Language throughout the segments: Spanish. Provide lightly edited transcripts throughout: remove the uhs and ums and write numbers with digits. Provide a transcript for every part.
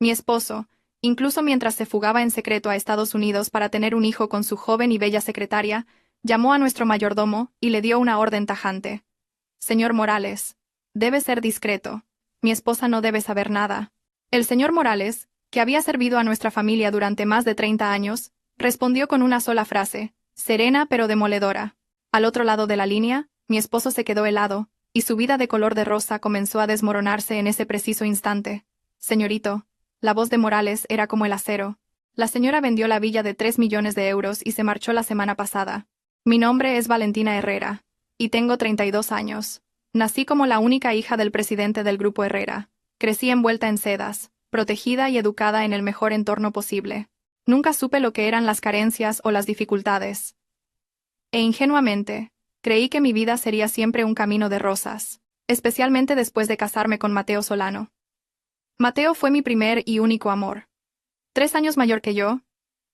Mi esposo, incluso mientras se fugaba en secreto a Estados Unidos para tener un hijo con su joven y bella secretaria, llamó a nuestro mayordomo y le dio una orden tajante. Señor Morales, debe ser discreto. Mi esposa no debe saber nada. El señor Morales, que había servido a nuestra familia durante más de 30 años, respondió con una sola frase, serena pero demoledora. Al otro lado de la línea, mi esposo se quedó helado, y su vida de color de rosa comenzó a desmoronarse en ese preciso instante. Señorito, la voz de Morales era como el acero. La señora vendió la villa de 3 millones de euros y se marchó la semana pasada. Mi nombre es Valentina Herrera, y tengo 32 años. Nací como la única hija del presidente del Grupo Herrera. Crecí envuelta en sedas, protegida y educada en el mejor entorno posible. Nunca supe lo que eran las carencias o las dificultades. E ingenuamente, creí que mi vida sería siempre un camino de rosas, especialmente después de casarme con Mateo Solano. Mateo fue mi primer y único amor. 3 años mayor que yo,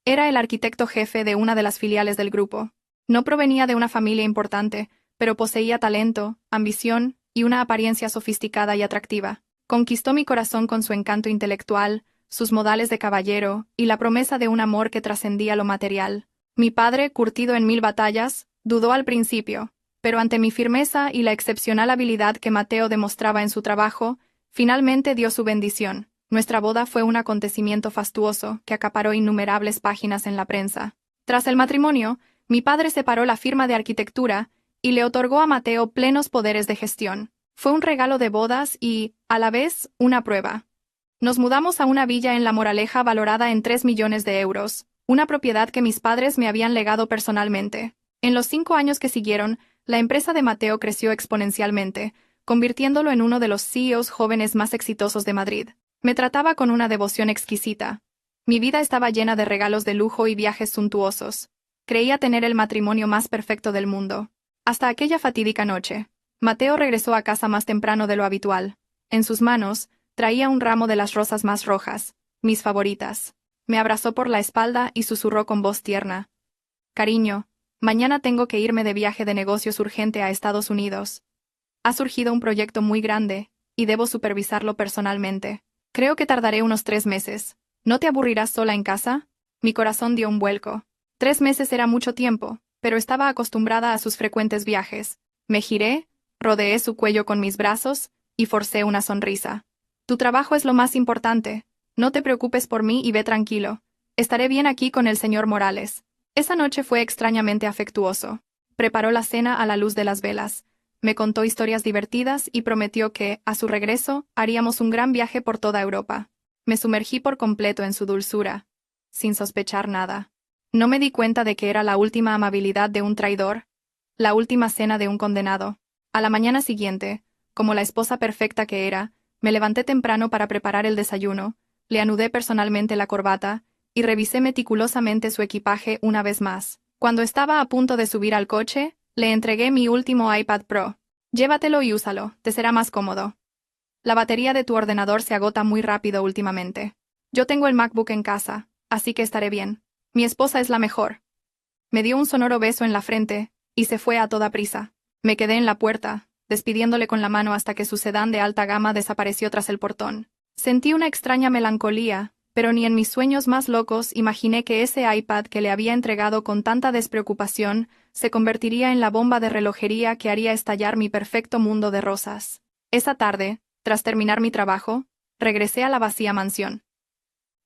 era el arquitecto jefe de una de las filiales del grupo. No provenía de una familia importante, pero poseía talento, ambición y una apariencia sofisticada y atractiva. Conquistó mi corazón con su encanto intelectual, sus modales de caballero y la promesa de un amor que trascendía lo material. Mi padre, curtido en 1000 batallas, dudó al principio, pero ante mi firmeza y la excepcional habilidad que Mateo demostraba en su trabajo, finalmente dio su bendición. Nuestra boda fue un acontecimiento fastuoso que acaparó innumerables páginas en la prensa. Tras el matrimonio, mi padre separó la firma de arquitectura y le otorgó a Mateo plenos poderes de gestión. Fue un regalo de bodas y, a la vez, una prueba. Nos mudamos a una villa en La Moraleja valorada en 3 millones de euros, una propiedad que mis padres me habían legado personalmente. En los 5 años que siguieron, la empresa de Mateo creció exponencialmente, convirtiéndolo en uno de los CEOs jóvenes más exitosos de Madrid. Me trataba con una devoción exquisita. Mi vida estaba llena de regalos de lujo y viajes suntuosos. Creía tener el matrimonio más perfecto del mundo. Hasta aquella fatídica noche. Mateo regresó a casa más temprano de lo habitual. En sus manos, traía un ramo de las rosas más rojas, mis favoritas. Me abrazó por la espalda y susurró con voz tierna. Cariño, mañana tengo que irme de viaje de negocios urgente a Estados Unidos. Ha surgido un proyecto muy grande, y debo supervisarlo personalmente. Creo que tardaré unos 3 meses. ¿No te aburrirás sola en casa? Mi corazón dio un vuelco. 3 meses era mucho tiempo, pero estaba acostumbrada a sus frecuentes viajes. Me giré, rodeé su cuello con mis brazos, y forcé una sonrisa. Tu trabajo es lo más importante. No te preocupes por mí y ve tranquilo. Estaré bien aquí con el señor Morales. Esa noche fue extrañamente afectuoso. Preparó la cena a la luz de las velas. Me contó historias divertidas y prometió que, a su regreso, haríamos un gran viaje por toda Europa. Me sumergí por completo en su dulzura, sin sospechar nada. No me di cuenta de que era la última amabilidad de un traidor, la última cena de un condenado. A la mañana siguiente, como la esposa perfecta que era, me levanté temprano para preparar el desayuno, le anudé personalmente la corbata, y revisé meticulosamente su equipaje una vez más. Cuando estaba a punto de subir al coche, le entregué mi último iPad Pro. Llévatelo y úsalo, te será más cómodo. La batería de tu ordenador se agota muy rápido últimamente. Yo tengo el MacBook en casa, así que estaré bien. Mi esposa es la mejor. Me dio un sonoro beso en la frente, y se fue a toda prisa. Me quedé en la puerta, despidiéndole con la mano hasta que su sedán de alta gama desapareció tras el portón. Sentí una extraña melancolía, pero ni en mis sueños más locos imaginé que ese iPad que le había entregado con tanta despreocupación se convertiría en la bomba de relojería que haría estallar mi perfecto mundo de rosas. Esa tarde, tras terminar mi trabajo, regresé a la vacía mansión.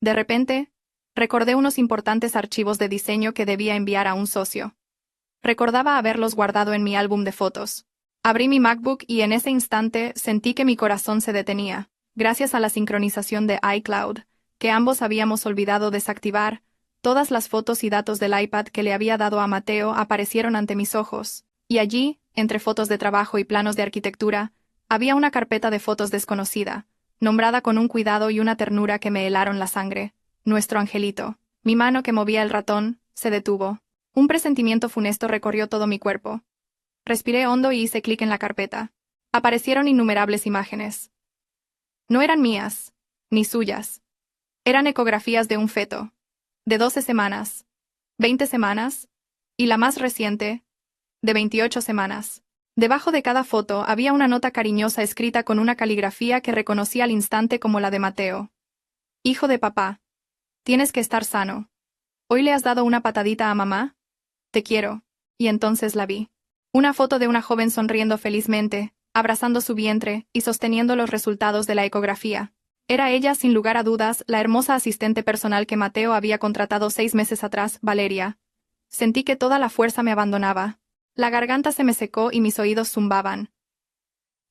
De repente, recordé unos importantes archivos de diseño que debía enviar a un socio. Recordaba haberlos guardado en mi álbum de fotos. Abrí mi MacBook y en ese instante sentí que mi corazón se detenía, gracias a la sincronización de iCloud, que ambos habíamos olvidado desactivar. Todas las fotos y datos del iPad que le había dado a Mateo aparecieron ante mis ojos, y allí, entre fotos de trabajo y planos de arquitectura, había una carpeta de fotos desconocida, nombrada con un cuidado y una ternura que me helaron la sangre. Nuestro angelito. Mi mano que movía el ratón se detuvo. Un presentimiento funesto recorrió todo mi cuerpo. Respiré hondo y hice clic en la carpeta. Aparecieron innumerables imágenes. No eran mías, ni suyas. Eran ecografías de un feto, de 12 semanas, 20 semanas, y la más reciente, de 28 semanas. Debajo de cada foto había una nota cariñosa escrita con una caligrafía que reconocí al instante como la de Mateo. Hijo de papá. Tienes que estar sano. ¿Hoy le has dado una patadita a mamá? Te quiero. Y entonces la vi. Una foto de una joven sonriendo felizmente, abrazando su vientre y sosteniendo los resultados de la ecografía. Era ella, sin lugar a dudas, la hermosa asistente personal que Mateo había contratado 6 meses atrás, Valeria. Sentí que toda la fuerza me abandonaba. La garganta se me secó y mis oídos zumbaban.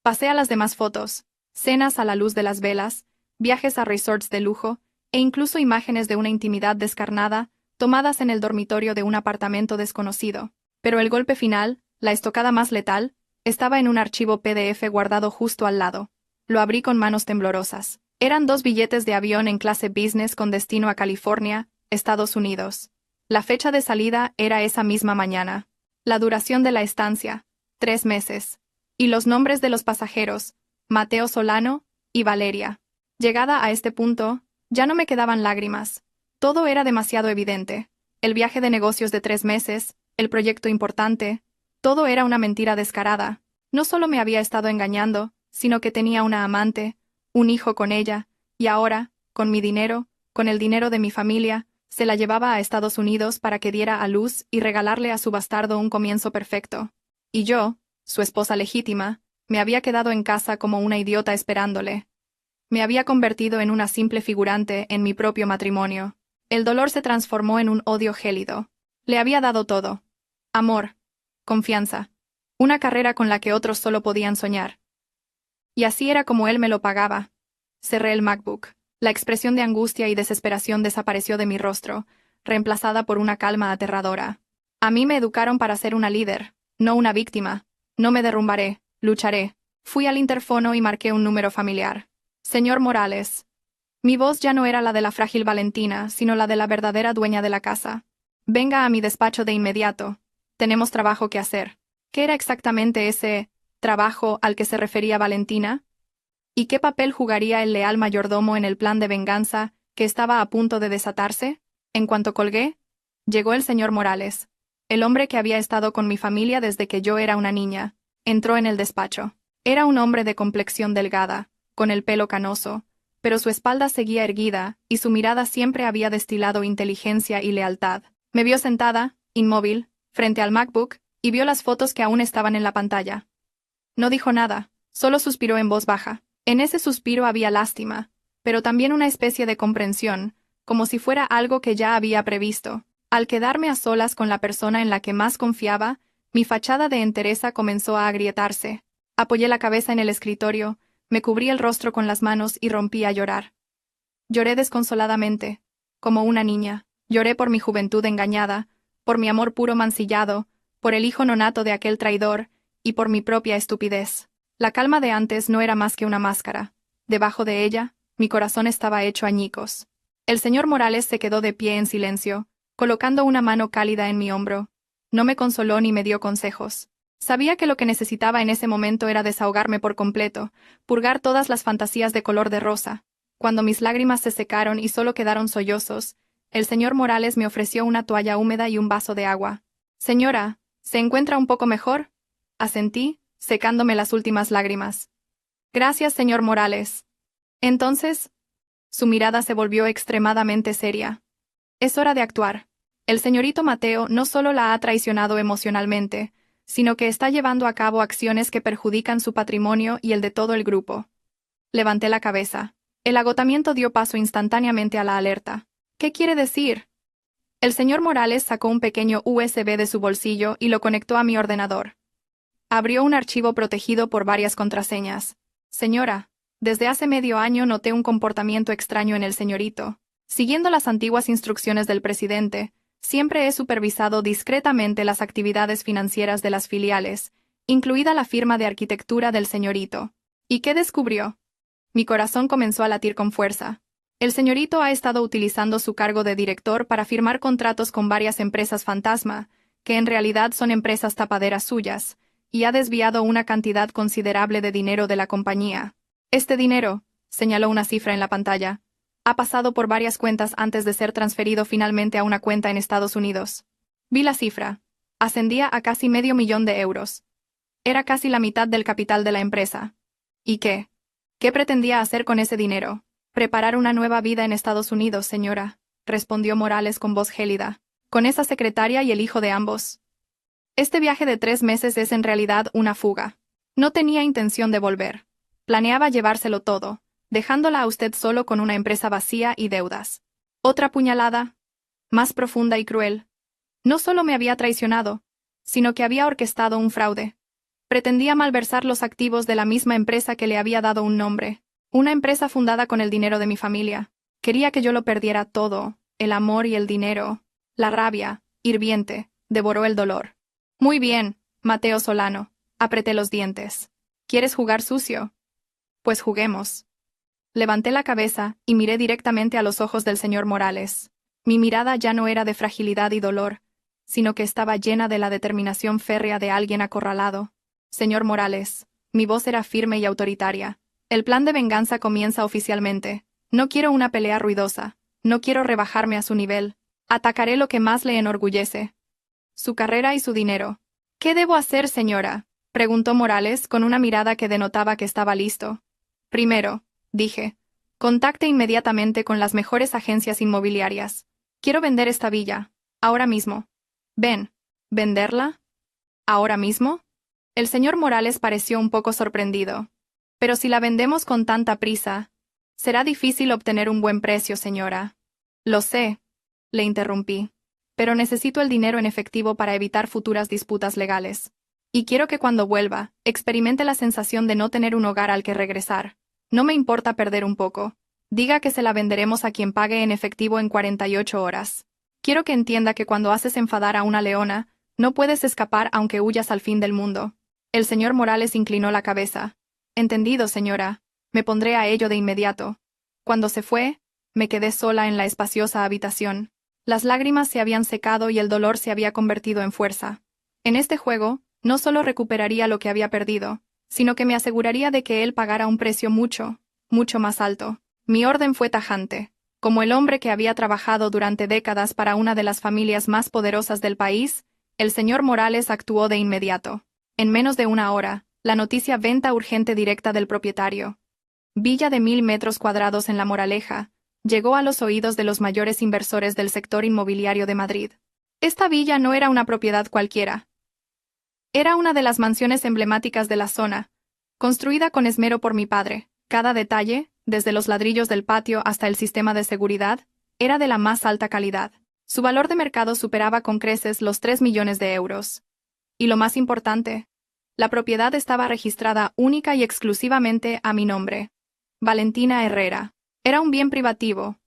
Pasé a las demás fotos, cenas a la luz de las velas, viajes a resorts de lujo, e incluso imágenes de una intimidad descarnada, tomadas en el dormitorio de un apartamento desconocido. Pero el golpe final, la estocada más letal, estaba en un archivo PDF guardado justo al lado. Lo abrí con manos temblorosas. Eran 2 billetes de avión en clase business con destino a California, Estados Unidos. La fecha de salida era esa misma mañana. La duración de la estancia, 3 meses. Y los nombres de los pasajeros, Mateo Solano y Valeria. Llegada a este punto, ya no me quedaban lágrimas. Todo era demasiado evidente. El viaje de negocios de 3 meses, el proyecto importante, todo era una mentira descarada. No solo me había estado engañando, sino que tenía una amante, un hijo con ella, y ahora, con mi dinero, con el dinero de mi familia, se la llevaba a Estados Unidos para que diera a luz y regalarle a su bastardo un comienzo perfecto. Y yo, su esposa legítima, me había quedado en casa como una idiota esperándole. Me había convertido en una simple figurante en mi propio matrimonio. El dolor se transformó en un odio gélido. Le había dado todo. Amor, confianza, una carrera con la que otros solo podían soñar. Y así era como él me lo pagaba. Cerré el MacBook. La expresión de angustia y desesperación desapareció de mi rostro, reemplazada por una calma aterradora. A mí me educaron para ser una líder, no una víctima. No me derrumbaré, lucharé. Fui al interfono y marqué un número familiar. Señor Morales. Mi voz ya no era la de la frágil Valentina, sino la de la verdadera dueña de la casa. Venga a mi despacho de inmediato. Tenemos trabajo que hacer. ¿Qué era exactamente ese trabajo al que se refería Valentina? ¿Y qué papel jugaría el leal mayordomo en el plan de venganza que estaba a punto de desatarse? En cuanto colgué, llegó el señor Morales, el hombre que había estado con mi familia desde que yo era una niña. Entró en el despacho. Era un hombre de complexión delgada, con el pelo canoso, pero su espalda seguía erguida y su mirada siempre había destilado inteligencia y lealtad. Me vio sentada, inmóvil, frente al MacBook, y vio las fotos que aún estaban en la pantalla. No dijo nada, solo suspiró en voz baja. En ese suspiro había lástima, pero también una especie de comprensión, como si fuera algo que ya había previsto. Al quedarme a solas con la persona en la que más confiaba, mi fachada de entereza comenzó a agrietarse. Apoyé la cabeza en el escritorio, me cubrí el rostro con las manos y rompí a llorar. Lloré desconsoladamente, como una niña. Lloré por mi juventud engañada, por mi amor puro mancillado, por el hijo nonato de aquel traidor, y por mi propia estupidez. La calma de antes no era más que una máscara. Debajo de ella, mi corazón estaba hecho añicos. El señor Morales se quedó de pie en silencio, colocando una mano cálida en mi hombro. No me consoló ni me dio consejos. Sabía que lo que necesitaba en ese momento era desahogarme por completo, purgar todas las fantasías de color de rosa. Cuando mis lágrimas se secaron y solo quedaron sollozos, el señor Morales me ofreció una toalla húmeda y un vaso de agua. Señora, ¿se encuentra un poco mejor? Asentí, secándome las últimas lágrimas. Gracias, señor Morales. Entonces, su mirada se volvió extremadamente seria. Es hora de actuar. El señorito Mateo no solo la ha traicionado emocionalmente, sino que está llevando a cabo acciones que perjudican su patrimonio y el de todo el grupo. Levanté la cabeza. El agotamiento dio paso instantáneamente a la alerta. ¿Qué quiere decir? El señor Morales sacó un pequeño USB de su bolsillo y lo conectó a mi ordenador. Abrió un archivo protegido por varias contraseñas. Señora, desde hace medio año noté un comportamiento extraño en el señorito. Siguiendo las antiguas instrucciones del presidente, siempre he supervisado discretamente las actividades financieras de las filiales, incluida la firma de arquitectura del señorito. ¿Y qué descubrió? Mi corazón comenzó a latir con fuerza. El señorito ha estado utilizando su cargo de director para firmar contratos con varias empresas fantasma, que en realidad son empresas tapaderas suyas, y ha desviado una cantidad considerable de dinero de la compañía. Este dinero, señaló una cifra en la pantalla, ha pasado por varias cuentas antes de ser transferido finalmente a una cuenta en Estados Unidos. Vi la cifra. Ascendía a casi $500,000. Era casi la mitad del capital de la empresa. ¿Y qué? ¿Qué pretendía hacer con ese dinero? Preparar una nueva vida en Estados Unidos, señora, respondió Morales con voz gélida. Con esa secretaria y el hijo de ambos. Este viaje de 3 meses es en realidad una fuga. No tenía intención de volver. Planeaba llevárselo todo, dejándola a usted solo con una empresa vacía y deudas. Otra puñalada, más profunda y cruel. No solo me había traicionado, sino que había orquestado un fraude. Pretendía malversar los activos de la misma empresa que le había dado un nombre. Una empresa fundada con el dinero de mi familia. Quería que yo lo perdiera todo, el amor y el dinero. La rabia, hirviente, devoró el dolor. Muy bien, Mateo Solano, apreté los dientes. ¿Quieres jugar sucio? Pues juguemos. Levanté la cabeza y miré directamente a los ojos del señor Morales. Mi mirada ya no era de fragilidad y dolor, sino que estaba llena de la determinación férrea de alguien acorralado. Señor Morales, mi voz era firme y autoritaria. El plan de venganza comienza oficialmente. No quiero una pelea ruidosa. No quiero rebajarme a su nivel. Atacaré lo que más le enorgullece. Su carrera y su dinero. ¿Qué debo hacer, señora?, preguntó Morales con una mirada que denotaba que estaba listo. Primero, dije, contacte inmediatamente con las mejores agencias inmobiliarias. Quiero vender esta villa. Ahora mismo. Ven. ¿Venderla? ¿Ahora mismo? El señor Morales pareció un poco sorprendido. Pero si la vendemos con tanta prisa, será difícil obtener un buen precio, señora. Lo sé, le interrumpí. Pero necesito el dinero en efectivo para evitar futuras disputas legales. Y quiero que cuando vuelva, experimente la sensación de no tener un hogar al que regresar. No me importa perder un poco. Diga que se la venderemos a quien pague en efectivo en 48 horas. Quiero que entienda que cuando haces enfadar a una leona, no puedes escapar aunque huyas al fin del mundo. El señor Morales inclinó la cabeza. Entendido, señora. Me pondré a ello de inmediato. Cuando se fue, me quedé sola en la espaciosa habitación. Las lágrimas se habían secado y el dolor se había convertido en fuerza. En este juego, no solo recuperaría lo que había perdido, sino que me aseguraría de que él pagara un precio mucho, mucho más alto. Mi orden fue tajante. Como el hombre que había trabajado durante décadas para una de las familias más poderosas del país, el señor Morales actuó de inmediato. En menos de una hora, la noticia venta urgente directa del propietario. Villa de 1000 metros cuadrados en La Moraleja, llegó a los oídos de los mayores inversores del sector inmobiliario de Madrid. Esta villa no era una propiedad cualquiera. Era una de las mansiones emblemáticas de la zona, construida con esmero por mi padre. Cada detalle, desde los ladrillos del patio hasta el sistema de seguridad, era de la más alta calidad. Su valor de mercado superaba con creces los 3 millones de euros. Y lo más importante, la propiedad estaba registrada única y exclusivamente a mi nombre. Valentina Herrera. Era un bien privativo,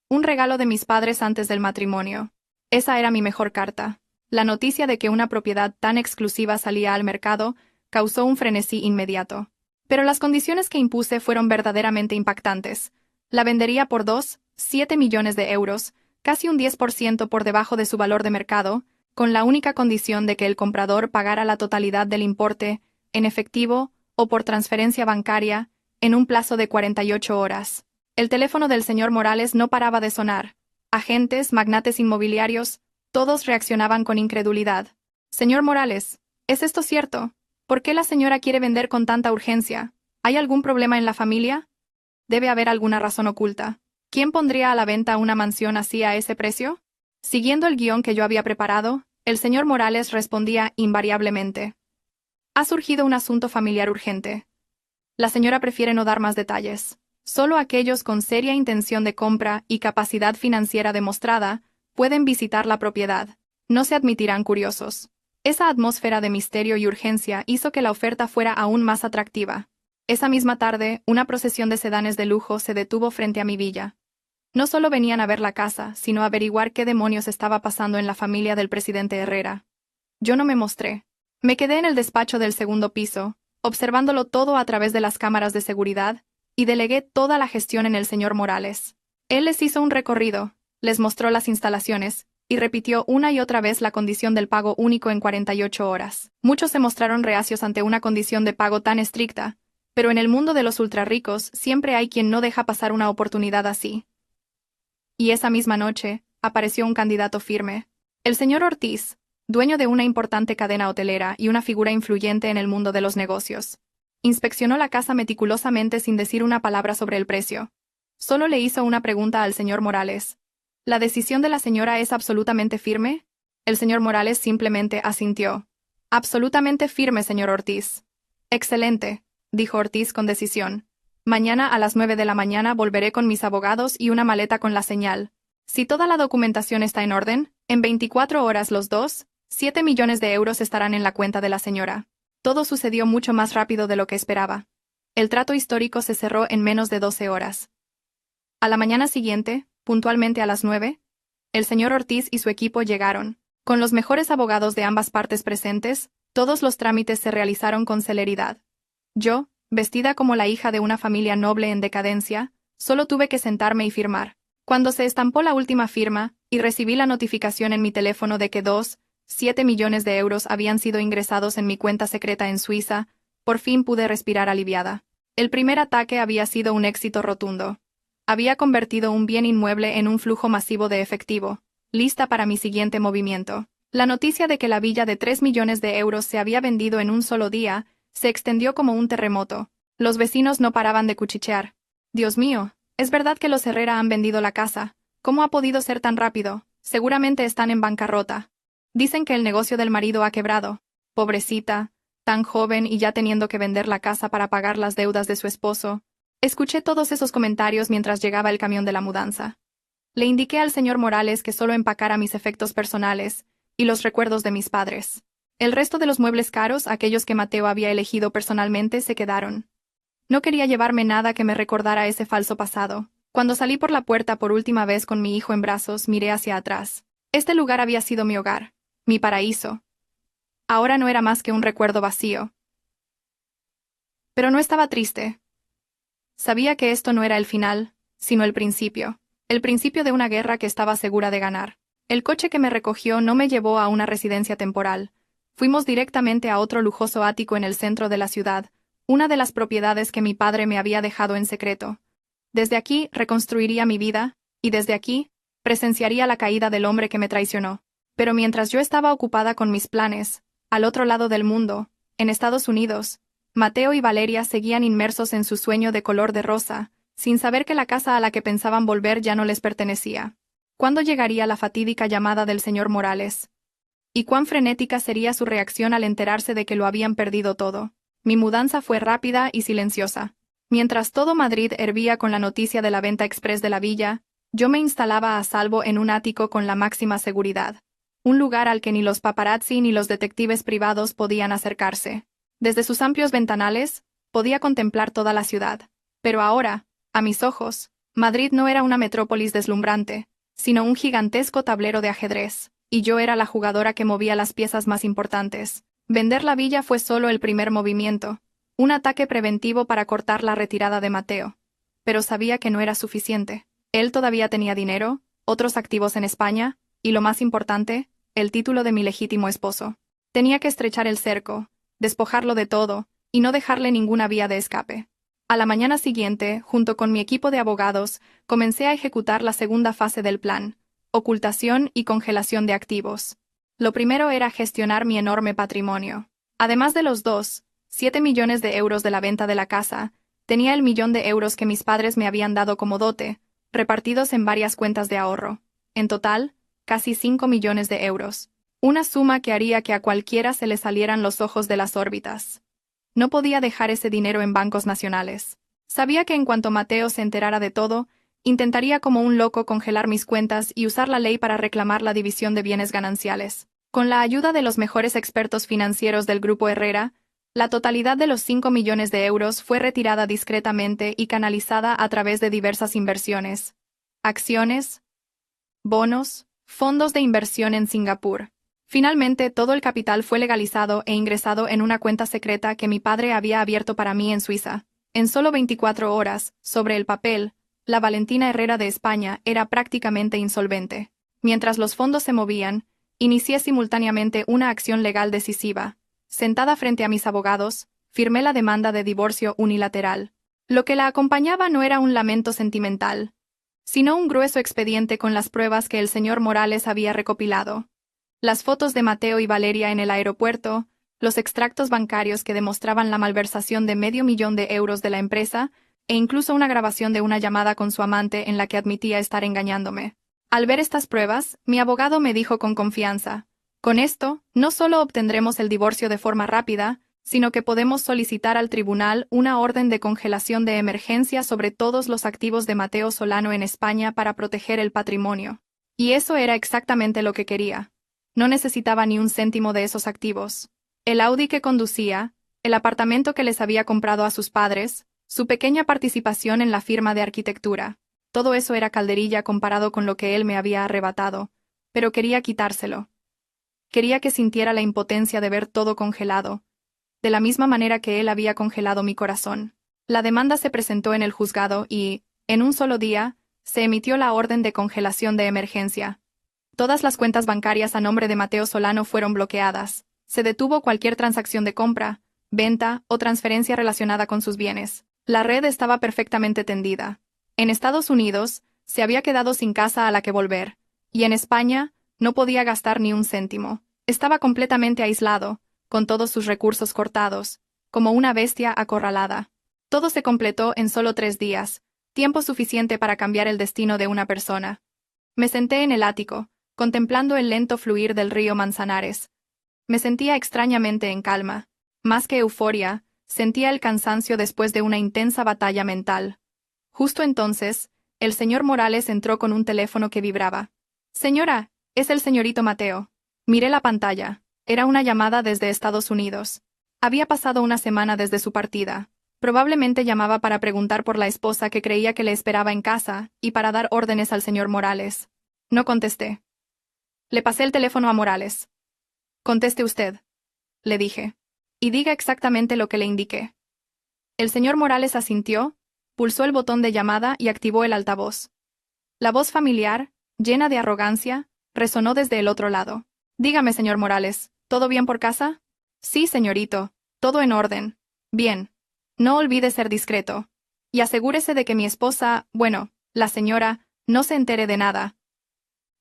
un regalo de mis padres antes del matrimonio. Esa era mi mejor carta. La noticia de que una propiedad tan exclusiva salía al mercado causó un frenesí inmediato. Pero las condiciones que impuse fueron verdaderamente impactantes. La vendería por 7 millones de euros, casi un 10% por debajo de su valor de mercado, con la única condición de que el comprador pagara la totalidad del importe, en efectivo o por transferencia bancaria, en un plazo de 48 horas. El teléfono del señor Morales no paraba de sonar. Agentes, magnates inmobiliarios, todos reaccionaban con incredulidad. Señor Morales, ¿es esto cierto? ¿Por qué la señora quiere vender con tanta urgencia? ¿Hay algún problema en la familia? Debe haber alguna razón oculta. ¿Quién pondría a la venta una mansión así a ese precio? Siguiendo el guión que yo había preparado, el señor Morales respondía invariablemente. Ha surgido un asunto familiar urgente. La señora prefiere no dar más detalles. Solo aquellos con seria intención de compra y capacidad financiera demostrada pueden visitar la propiedad. No se admitirán curiosos. Esa atmósfera de misterio y urgencia hizo que la oferta fuera aún más atractiva. Esa misma tarde, una procesión de sedanes de lujo se detuvo frente a mi villa. No solo venían a ver la casa, sino a averiguar qué demonios estaba pasando en la familia del presidente Herrera. Yo no me mostré. Me quedé en el despacho del segundo piso, observándolo todo a través de las cámaras de seguridad, y delegué toda la gestión en el señor Morales. Él les hizo un recorrido, les mostró las instalaciones, y repitió una y otra vez la condición del pago único en 48 horas. Muchos se mostraron reacios ante una condición de pago tan estricta, pero en el mundo de los ultrarricos siempre hay quien no deja pasar una oportunidad así. Y esa misma noche, apareció un candidato firme. El señor Ortiz, dueño de una importante cadena hotelera y una figura influyente en el mundo de los negocios. Inspeccionó la casa meticulosamente sin decir una palabra sobre el precio. Solo le hizo una pregunta al señor Morales. ¿La decisión de la señora es absolutamente firme? El señor Morales simplemente asintió. Absolutamente firme, señor Ortiz. Excelente, dijo Ortiz con decisión. Mañana a las 9 de la mañana volveré con mis abogados y una maleta con la señal. Si toda la documentación está en orden, en 24 horas los 7 millones de euros estarán en la cuenta de la señora. Todo sucedió mucho más rápido de lo que esperaba. El trato histórico se cerró en menos de 12 horas. A la mañana siguiente, puntualmente a las 9, el señor Ortiz y su equipo llegaron. Con los mejores abogados de ambas partes presentes, todos los trámites se realizaron con celeridad. Yo, vestida como la hija de una familia noble en decadencia, solo tuve que sentarme y firmar. Cuando se estampó la última firma, y recibí la notificación en mi teléfono de que 7 millones de euros habían sido ingresados en mi cuenta secreta en Suiza, por fin pude respirar aliviada. El primer ataque había sido un éxito rotundo. Había convertido un bien inmueble en un flujo masivo de efectivo, lista para mi siguiente movimiento. La noticia de que la villa de 3 millones de euros se había vendido en un solo día, se extendió como un terremoto. Los vecinos no paraban de cuchichear. Dios mío, es verdad que los Herrera han vendido la casa. ¿Cómo ha podido ser tan rápido? Seguramente están en bancarrota. Dicen que el negocio del marido ha quebrado. Pobrecita, tan joven y ya teniendo que vender la casa para pagar las deudas de su esposo. Escuché todos esos comentarios mientras llegaba el camión de la mudanza. Le indiqué al señor Morales que solo empacara mis efectos personales y los recuerdos de mis padres. El resto de los muebles caros, aquellos que Mateo había elegido personalmente, se quedaron. No quería llevarme nada que me recordara ese falso pasado. Cuando salí por la puerta por última vez con mi hijo en brazos, miré hacia atrás. Este lugar había sido mi hogar, mi paraíso. Ahora no era más que un recuerdo vacío. Pero no estaba triste. Sabía que esto no era el final, sino el principio de una guerra que estaba segura de ganar. El coche que me recogió no me llevó a una residencia temporal. Fuimos directamente a otro lujoso ático en el centro de la ciudad, una de las propiedades que mi padre me había dejado en secreto. Desde aquí reconstruiría mi vida, y desde aquí presenciaría la caída del hombre que me traicionó. Pero mientras yo estaba ocupada con mis planes, al otro lado del mundo, en Estados Unidos, Mateo y Valeria seguían inmersos en su sueño de color de rosa, sin saber que la casa a la que pensaban volver ya no les pertenecía. ¿Cuándo llegaría la fatídica llamada del señor Morales? ¿Y cuán frenética sería su reacción al enterarse de que lo habían perdido todo? Mi mudanza fue rápida y silenciosa. Mientras todo Madrid hervía con la noticia de la venta exprés de la villa, yo me instalaba a salvo en un ático con la máxima seguridad. Un lugar al que ni los paparazzi ni los detectives privados podían acercarse. Desde sus amplios ventanales, podía contemplar toda la ciudad. Pero ahora, a mis ojos, Madrid no era una metrópolis deslumbrante, sino un gigantesco tablero de ajedrez, y yo era la jugadora que movía las piezas más importantes. Vender la villa fue solo el primer movimiento, un ataque preventivo para cortar la retirada de Mateo. Pero sabía que no era suficiente. Él todavía tenía dinero, otros activos en España, y lo más importante, el título de mi legítimo esposo. Tenía que estrechar el cerco, despojarlo de todo, y no dejarle ninguna vía de escape. A la mañana siguiente, junto con mi equipo de abogados, comencé a ejecutar la segunda fase del plan, ocultación y congelación de activos. Lo primero era gestionar mi enorme patrimonio. Además de los 7 millones de euros de la venta de la casa, tenía el 1.000.000 de euros que mis padres me habían dado como dote, repartidos en varias cuentas de ahorro. En total, casi 5 millones de euros. Una suma que haría que a cualquiera se le salieran los ojos de las órbitas. No podía dejar ese dinero en bancos nacionales. Sabía que en cuanto Mateo se enterara de todo, intentaría como un loco congelar mis cuentas y usar la ley para reclamar la división de bienes gananciales. Con la ayuda de los mejores expertos financieros del Grupo Herrera, la totalidad de los 5 millones de euros fue retirada discretamente y canalizada a través de diversas inversiones. Acciones, bonos, fondos de inversión en Singapur. Finalmente, todo el capital fue legalizado e ingresado en una cuenta secreta que mi padre había abierto para mí en Suiza. En solo 24 horas, sobre el papel, la Valentina Herrera de España era prácticamente insolvente. Mientras los fondos se movían, inicié simultáneamente una acción legal decisiva. Sentada frente a mis abogados, firmé la demanda de divorcio unilateral. Lo que la acompañaba no era un lamento sentimental, sino un grueso expediente con las pruebas que el señor Morales había recopilado. Las fotos de Mateo y Valeria en el aeropuerto, los extractos bancarios que demostraban la malversación de 500.000 de euros de la empresa, e incluso una grabación de una llamada con su amante en la que admitía estar engañándome. Al ver estas pruebas, mi abogado me dijo con confianza: con esto, no solo obtendremos el divorcio de forma rápida, sino que podemos solicitar al tribunal una orden de congelación de emergencia sobre todos los activos de Mateo Solano en España para proteger el patrimonio. Y eso era exactamente lo que quería. No necesitaba ni un céntimo de esos activos. El Audi que conducía, el apartamento que les había comprado a sus padres, su pequeña participación en la firma de arquitectura. Todo eso era calderilla comparado con lo que él me había arrebatado, pero quería quitárselo. Quería que sintiera la impotencia de ver todo congelado, de la misma manera que él había congelado mi corazón. La demanda se presentó en el juzgado y, en un solo día, se emitió la orden de congelación de emergencia. Todas las cuentas bancarias a nombre de Mateo Solano fueron bloqueadas. Se detuvo cualquier transacción de compra, venta o transferencia relacionada con sus bienes. La red estaba perfectamente tendida. En Estados Unidos, se había quedado sin casa a la que volver, y en España, no podía gastar ni un céntimo. Estaba completamente aislado, con todos sus recursos cortados, como una bestia acorralada. Todo se completó en solo 3 días, tiempo suficiente para cambiar el destino de una persona. Me senté en el ático, contemplando el lento fluir del río Manzanares. Me sentía extrañamente en calma. Más que euforia, sentía el cansancio después de una intensa batalla mental. Justo entonces, el señor Morales entró con un teléfono que vibraba. «Señora, es el señorito Mateo». Miré la pantalla. Era una llamada desde Estados Unidos. Había pasado una semana desde su partida. Probablemente llamaba para preguntar por la esposa que creía que le esperaba en casa y para dar órdenes al señor Morales. No contesté. Le pasé el teléfono a Morales. «Conteste usted», le dije, «y diga exactamente lo que le indiqué». El señor Morales asintió, pulsó el botón de llamada y activó el altavoz. La voz familiar, llena de arrogancia, resonó desde el otro lado. «Dígame, señor Morales, ¿todo bien por casa?» «Sí, señorito, todo en orden. Bien. No olvide ser discreto. Y asegúrese de que mi esposa, bueno, la señora, no se entere de nada.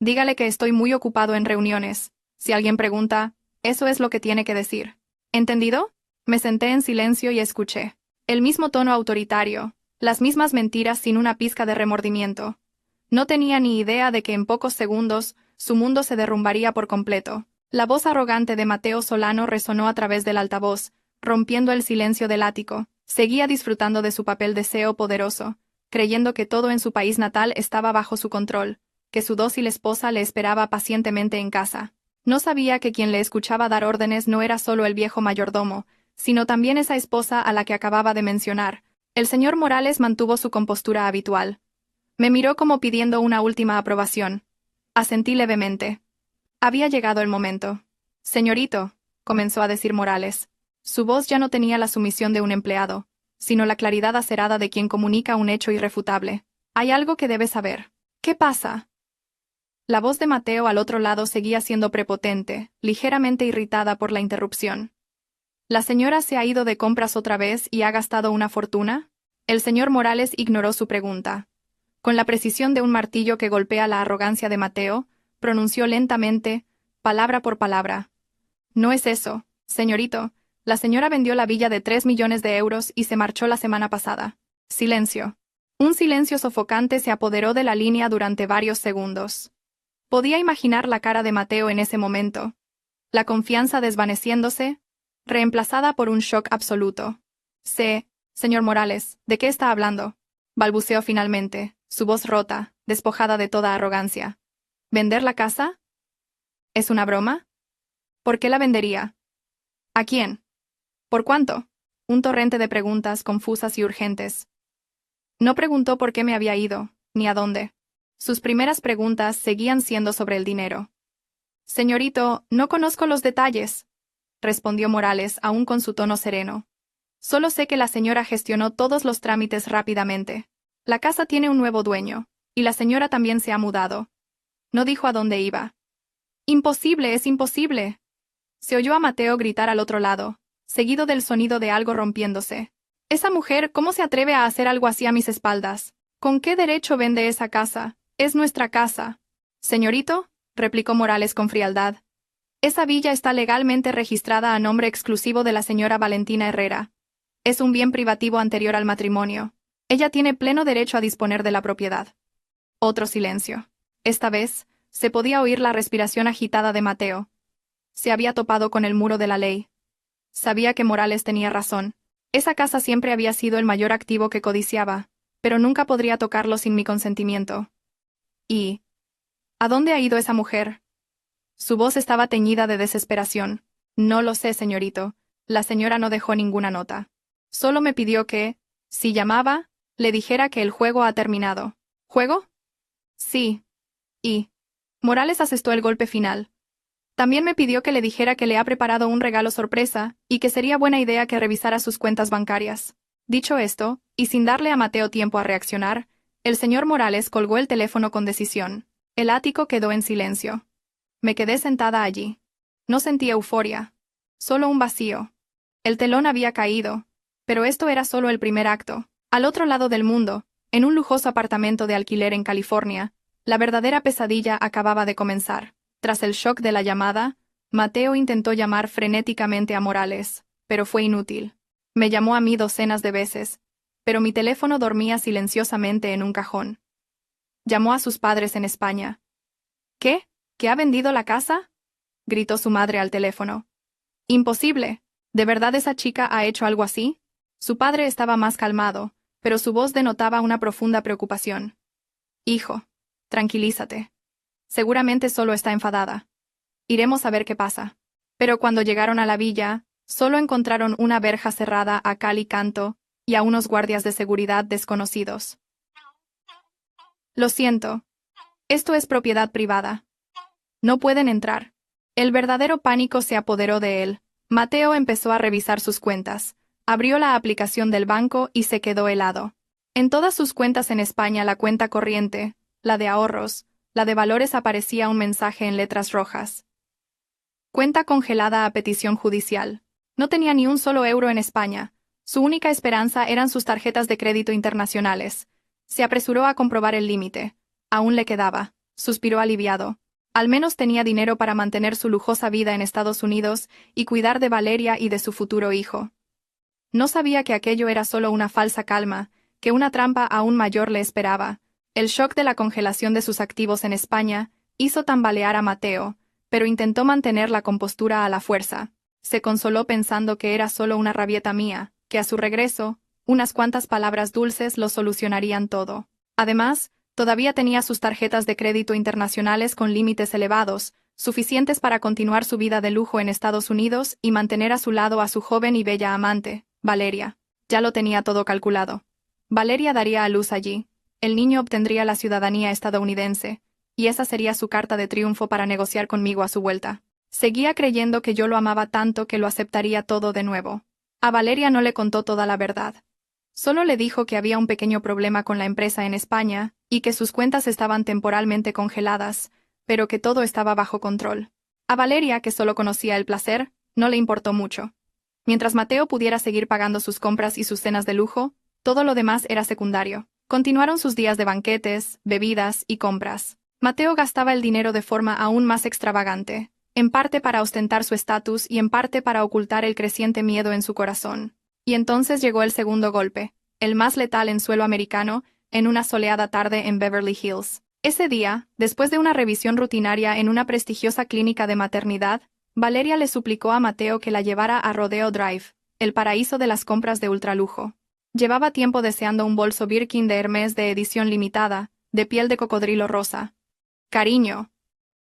Dígale que estoy muy ocupado en reuniones. Si alguien pregunta, eso es lo que tiene que decir. ¿Entendido?» Me senté en silencio y escuché. El mismo tono autoritario, las mismas mentiras sin una pizca de remordimiento. No tenía ni idea de que en pocos segundos su mundo se derrumbaría por completo. La voz arrogante de Mateo Solano resonó a través del altavoz, rompiendo el silencio del ático. Seguía disfrutando de su papel de CEO poderoso, creyendo que todo en su país natal estaba bajo su control, que su dócil esposa le esperaba pacientemente en casa. No sabía que quien le escuchaba dar órdenes no era solo el viejo mayordomo, sino también esa esposa a la que acababa de mencionar. El señor Morales mantuvo su compostura habitual. Me miró como pidiendo una última aprobación. Asentí levemente. Había llegado el momento. «Señorito», comenzó a decir Morales. Su voz ya no tenía la sumisión de un empleado, sino la claridad acerada de quien comunica un hecho irrefutable. «Hay algo que debe saber». «¿Qué pasa?» La voz de Mateo al otro lado seguía siendo prepotente, ligeramente irritada por la interrupción. «¿La señora se ha ido de compras otra vez y ha gastado una fortuna?» El señor Morales ignoró su pregunta. Con la precisión de un martillo que golpea la arrogancia de Mateo, pronunció lentamente, palabra por palabra. «No es eso, señorito. La señora vendió la villa de 3 millones de euros y se marchó la semana pasada». Silencio. Un silencio sofocante se apoderó de la línea durante varios segundos. Podía imaginar la cara de Mateo en ese momento. La confianza desvaneciéndose, reemplazada por un shock absoluto. Señor Morales, ¿de qué está hablando?», balbuceó finalmente, su voz rota, despojada de toda arrogancia. «¿Vender la casa? ¿Es una broma? ¿Por qué la vendería? ¿A quién? ¿Por cuánto?». Un torrente de preguntas confusas y urgentes. No preguntó por qué me había ido, ni a dónde. Sus primeras preguntas seguían siendo sobre el dinero. «Señorito, no conozco los detalles», respondió Morales aún con su tono sereno. «Solo sé que la señora gestionó todos los trámites rápidamente. La casa tiene un nuevo dueño, y la señora también se ha mudado». No dijo a dónde iba. «Imposible, es imposible». Se oyó a Mateo gritar al otro lado, seguido del sonido de algo rompiéndose. «Esa mujer, ¿cómo se atreve a hacer algo así a mis espaldas? ¿Con qué derecho vende esa casa? Es nuestra casa». «Señorito», replicó Morales con frialdad, «esa villa está legalmente registrada a nombre exclusivo de la señora Valentina Herrera. Es un bien privativo anterior al matrimonio. Ella tiene pleno derecho a disponer de la propiedad. Otro silencio. Esta vez, se podía oír la respiración agitada de Mateo. Se había topado con el muro de la ley. Sabía que Morales tenía razón. Esa casa siempre había sido el mayor activo que codiciaba, pero nunca podría tocarlo sin mi consentimiento. ¿Y a dónde ha ido esa mujer? Su voz estaba teñida de desesperación. No lo sé, señorito. La señora no dejó ninguna nota. Solo me pidió que, si llamaba, le dijera que el juego ha terminado. ¿Juego? Sí. Y Morales asestó el golpe final. También me pidió que le dijera que le ha preparado un regalo sorpresa y que sería buena idea que revisara sus cuentas bancarias. Dicho esto, y sin darle a Mateo tiempo a reaccionar, el señor Morales colgó el teléfono con decisión. El ático quedó en silencio. Me quedé sentada allí. No sentí euforia. Solo un vacío. El telón había caído. Pero esto era solo el primer acto. Al otro lado del mundo, en un lujoso apartamento de alquiler en California, la verdadera pesadilla acababa de comenzar. Tras el shock de la llamada, Mateo intentó llamar frenéticamente a Morales, pero fue inútil. Me llamó a mí docenas de veces, pero mi teléfono dormía silenciosamente en un cajón. Llamó a sus padres en España. ¿Qué? ¿Que ha vendido la casa? Gritó su madre al teléfono. Imposible. ¿De verdad esa chica ha hecho algo así? Su padre estaba más calmado, pero su voz denotaba una profunda preocupación. Hijo, tranquilízate. Seguramente solo está enfadada. Iremos a ver qué pasa. Pero cuando llegaron a la villa, solo encontraron una verja cerrada a cal y canto, y a unos guardias de seguridad desconocidos. Lo siento. Esto es propiedad privada. No pueden entrar. El verdadero pánico se apoderó de él. Mateo empezó a revisar sus cuentas, abrió la aplicación del banco y se quedó helado. En todas sus cuentas en España, la cuenta corriente, la de ahorros, la de valores, aparecía un mensaje en letras rojas. Cuenta congelada a petición judicial. No tenía ni un solo euro en España. Su única esperanza eran sus tarjetas de crédito internacionales. Se apresuró a comprobar el límite. Aún le quedaba. Suspiró aliviado. Al menos tenía dinero para mantener su lujosa vida en Estados Unidos y cuidar de Valeria y de su futuro hijo. No sabía que aquello era solo una falsa calma, que una trampa aún mayor le esperaba. El shock de la congelación de sus activos en España hizo tambalear a Mateo, pero intentó mantener la compostura a la fuerza. Se consoló pensando que era solo una rabieta mía, que a su regreso, unas cuantas palabras dulces lo solucionarían todo. Además, todavía tenía sus tarjetas de crédito internacionales con límites elevados, suficientes para continuar su vida de lujo en Estados Unidos y mantener a su lado a su joven y bella amante, Valeria. Ya lo tenía todo calculado. Valeria daría a luz allí. El niño obtendría la ciudadanía estadounidense, y esa sería su carta de triunfo para negociar conmigo a su vuelta. Seguía creyendo que yo lo amaba tanto que lo aceptaría todo de nuevo. A Valeria no le contó toda la verdad. Solo le dijo que había un pequeño problema con la empresa en España y que sus cuentas estaban temporalmente congeladas, pero que todo estaba bajo control. A Valeria, que solo conocía el placer, no le importó mucho. Mientras Mateo pudiera seguir pagando sus compras y sus cenas de lujo, todo lo demás era secundario. Continuaron sus días de banquetes, bebidas y compras. Mateo gastaba el dinero de forma aún más extravagante, en parte para ostentar su estatus y en parte para ocultar el creciente miedo en su corazón. Y entonces llegó el segundo golpe, el más letal en suelo americano, en una soleada tarde en Beverly Hills. Ese día, después de una revisión rutinaria en una prestigiosa clínica de maternidad, Valeria le suplicó a Mateo que la llevara a Rodeo Drive, el paraíso de las compras de ultralujo. Llevaba tiempo deseando un bolso Birkin de Hermès de edición limitada, de piel de cocodrilo rosa. «Cariño»,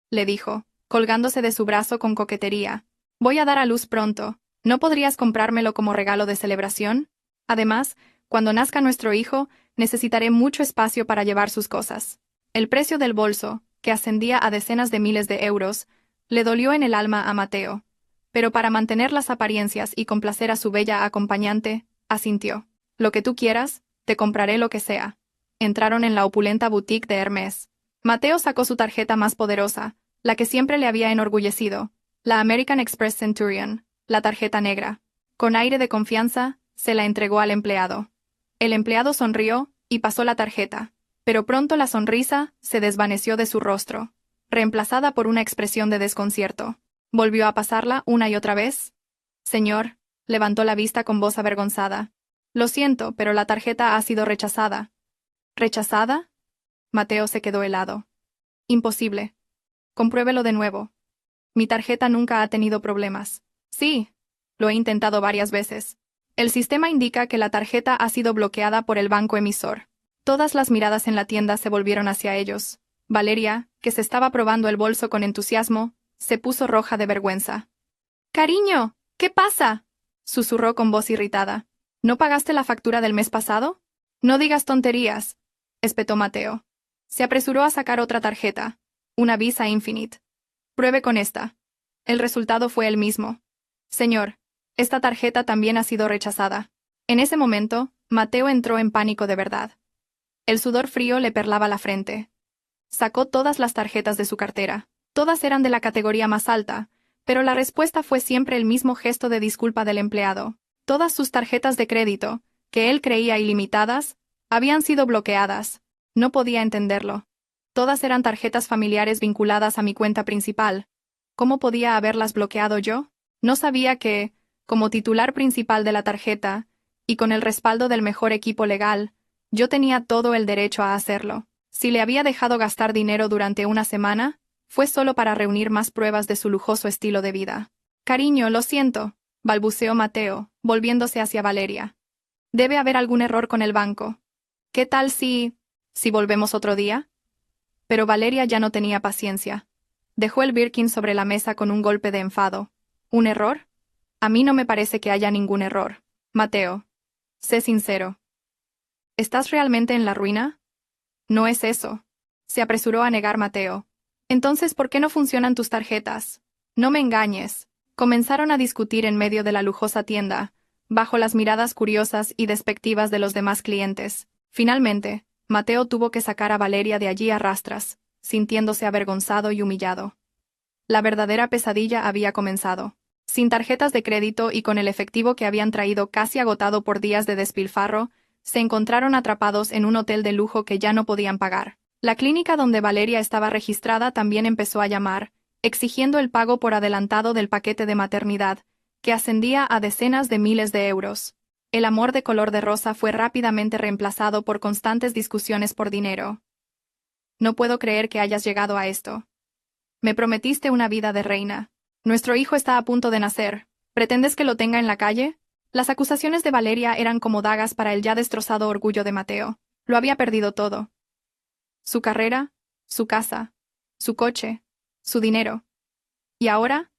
le dijo, colgándose de su brazo con coquetería, «voy a dar a luz pronto. ¿No podrías comprármelo como regalo de celebración? Además, cuando nazca nuestro hijo, necesitaré mucho espacio para llevar sus cosas». El precio del bolso, que ascendía a decenas de miles de euros, le dolió en el alma a Mateo. Pero para mantener las apariencias y complacer a su bella acompañante, asintió. «Lo que tú quieras, te compraré lo que sea». Entraron en la opulenta boutique de Hermès. Mateo sacó su tarjeta más poderosa, la que siempre le había enorgullecido, la American Express Centurion, la tarjeta negra. Con aire de confianza, se la entregó al empleado. El empleado sonrió y pasó la tarjeta, pero pronto la sonrisa se desvaneció de su rostro, reemplazada por una expresión de desconcierto. ¿Volvió a pasarla una y otra vez? Señor, levantó la vista con voz avergonzada. Lo siento, pero la tarjeta ha sido rechazada. ¿Rechazada? Mateo se quedó helado. Imposible. Compruébelo de nuevo. Mi tarjeta nunca ha tenido problemas. Sí. Lo he intentado varias veces. El sistema indica que la tarjeta ha sido bloqueada por el banco emisor. Todas las miradas en la tienda se volvieron hacia ellos. Valeria, que se estaba probando el bolso con entusiasmo, se puso roja de vergüenza. «Cariño, ¿qué pasa?», susurró con voz irritada. «¿No pagaste la factura del mes pasado?». «No digas tonterías», espetó Mateo. Se apresuró a sacar otra tarjeta, una Visa Infinite. «Pruebe con esta». El resultado fue el mismo. «Señor, esta tarjeta también ha sido rechazada». En ese momento, Mateo entró en pánico de verdad. El sudor frío le perlaba la frente. Sacó todas las tarjetas de su cartera. Todas eran de la categoría más alta, pero la respuesta fue siempre el mismo gesto de disculpa del empleado. Todas sus tarjetas de crédito, que él creía ilimitadas, habían sido bloqueadas. No podía entenderlo. Todas eran tarjetas familiares vinculadas a mi cuenta principal. ¿Cómo podía haberlas bloqueado yo? No sabía que, como titular principal de la tarjeta, y con el respaldo del mejor equipo legal, yo tenía todo el derecho a hacerlo. Si le había dejado gastar dinero durante una semana, fue solo para reunir más pruebas de su lujoso estilo de vida. «Cariño, lo siento», balbuceó Mateo, volviéndose hacia Valeria. «Debe haber algún error con el banco. ¿Qué tal si volvemos otro día?». Pero Valeria ya no tenía paciencia. Dejó el Birkin sobre la mesa con un golpe de enfado. «¿Un error? A mí no me parece que haya ningún error. Mateo, sé sincero. ¿Estás realmente en la ruina?». «No es eso», se apresuró a negar Mateo. «Entonces, ¿por qué no funcionan tus tarjetas?». «No me engañes». Comenzaron a discutir en medio de la lujosa tienda, bajo las miradas curiosas y despectivas de los demás clientes. Finalmente, Mateo tuvo que sacar a Valeria de allí a rastras, sintiéndose avergonzado y humillado. La verdadera pesadilla había comenzado. Sin tarjetas de crédito y con el efectivo que habían traído casi agotado por días de despilfarro, se encontraron atrapados en un hotel de lujo que ya no podían pagar. La clínica donde Valeria estaba registrada también empezó a llamar, exigiendo el pago por adelantado del paquete de maternidad, que ascendía a decenas de miles de euros. El amor de color de rosa fue rápidamente reemplazado por constantes discusiones por dinero. «No puedo creer que hayas llegado a esto. Me prometiste una vida de reina. Nuestro hijo está a punto de nacer. ¿Pretendes que lo tenga en la calle?». Las acusaciones de Valeria eran como dagas para el ya destrozado orgullo de Mateo. Lo había perdido todo. Su carrera, su casa, su coche, su dinero. ¿Y ahora?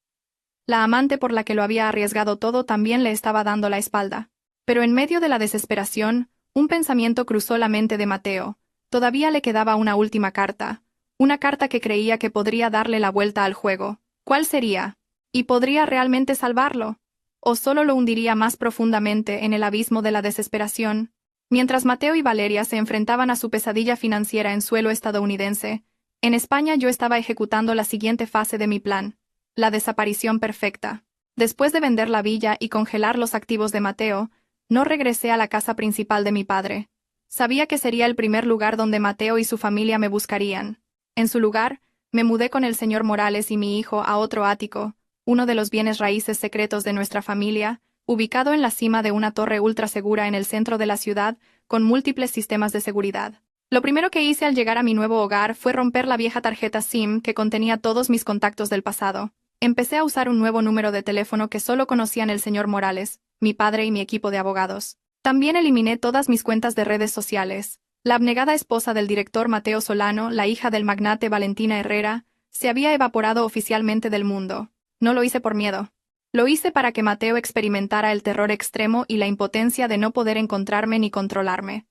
La amante por la que lo había arriesgado todo también le estaba dando la espalda. Pero en medio de la desesperación, un pensamiento cruzó la mente de Mateo. Todavía le quedaba una última carta. Una carta que creía que podría darle la vuelta al juego. ¿Cuál sería? ¿Y podría realmente salvarlo? ¿O solo lo hundiría más profundamente en el abismo de la desesperación? Mientras Mateo y Valeria se enfrentaban a su pesadilla financiera en suelo estadounidense, en España yo estaba ejecutando la siguiente fase de mi plan: la desaparición perfecta. Después de vender la villa y congelar los activos de Mateo, no regresé a la casa principal de mi padre. Sabía que sería el primer lugar donde Mateo y su familia me buscarían. En su lugar, me mudé con el señor Morales y mi hijo a otro ático, uno de los bienes raíces secretos de nuestra familia, ubicado en la cima de una torre ultra segura en el centro de la ciudad, con múltiples sistemas de seguridad. Lo primero que hice al llegar a mi nuevo hogar fue romper la vieja tarjeta SIM que contenía todos mis contactos del pasado. Empecé a usar un nuevo número de teléfono que solo conocían el señor Morales, mi padre y mi equipo de abogados. También eliminé todas mis cuentas de redes sociales. La abnegada esposa del director Mateo Solano, la hija del magnate Valentina Herrera, se había evaporado oficialmente del mundo. No lo hice por miedo. Lo hice para que Mateo experimentara el terror extremo y la impotencia de no poder encontrarme ni controlarme.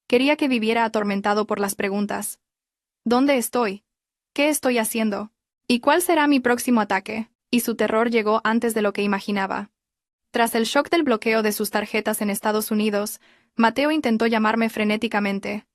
Quería que viviera atormentado por las preguntas. ¿Dónde estoy? ¿Qué estoy haciendo? ¿Y cuál será mi próximo ataque? Y su terror llegó antes de lo que imaginaba. Tras el shock del bloqueo de sus tarjetas en Estados Unidos, Mateo intentó llamarme frenéticamente.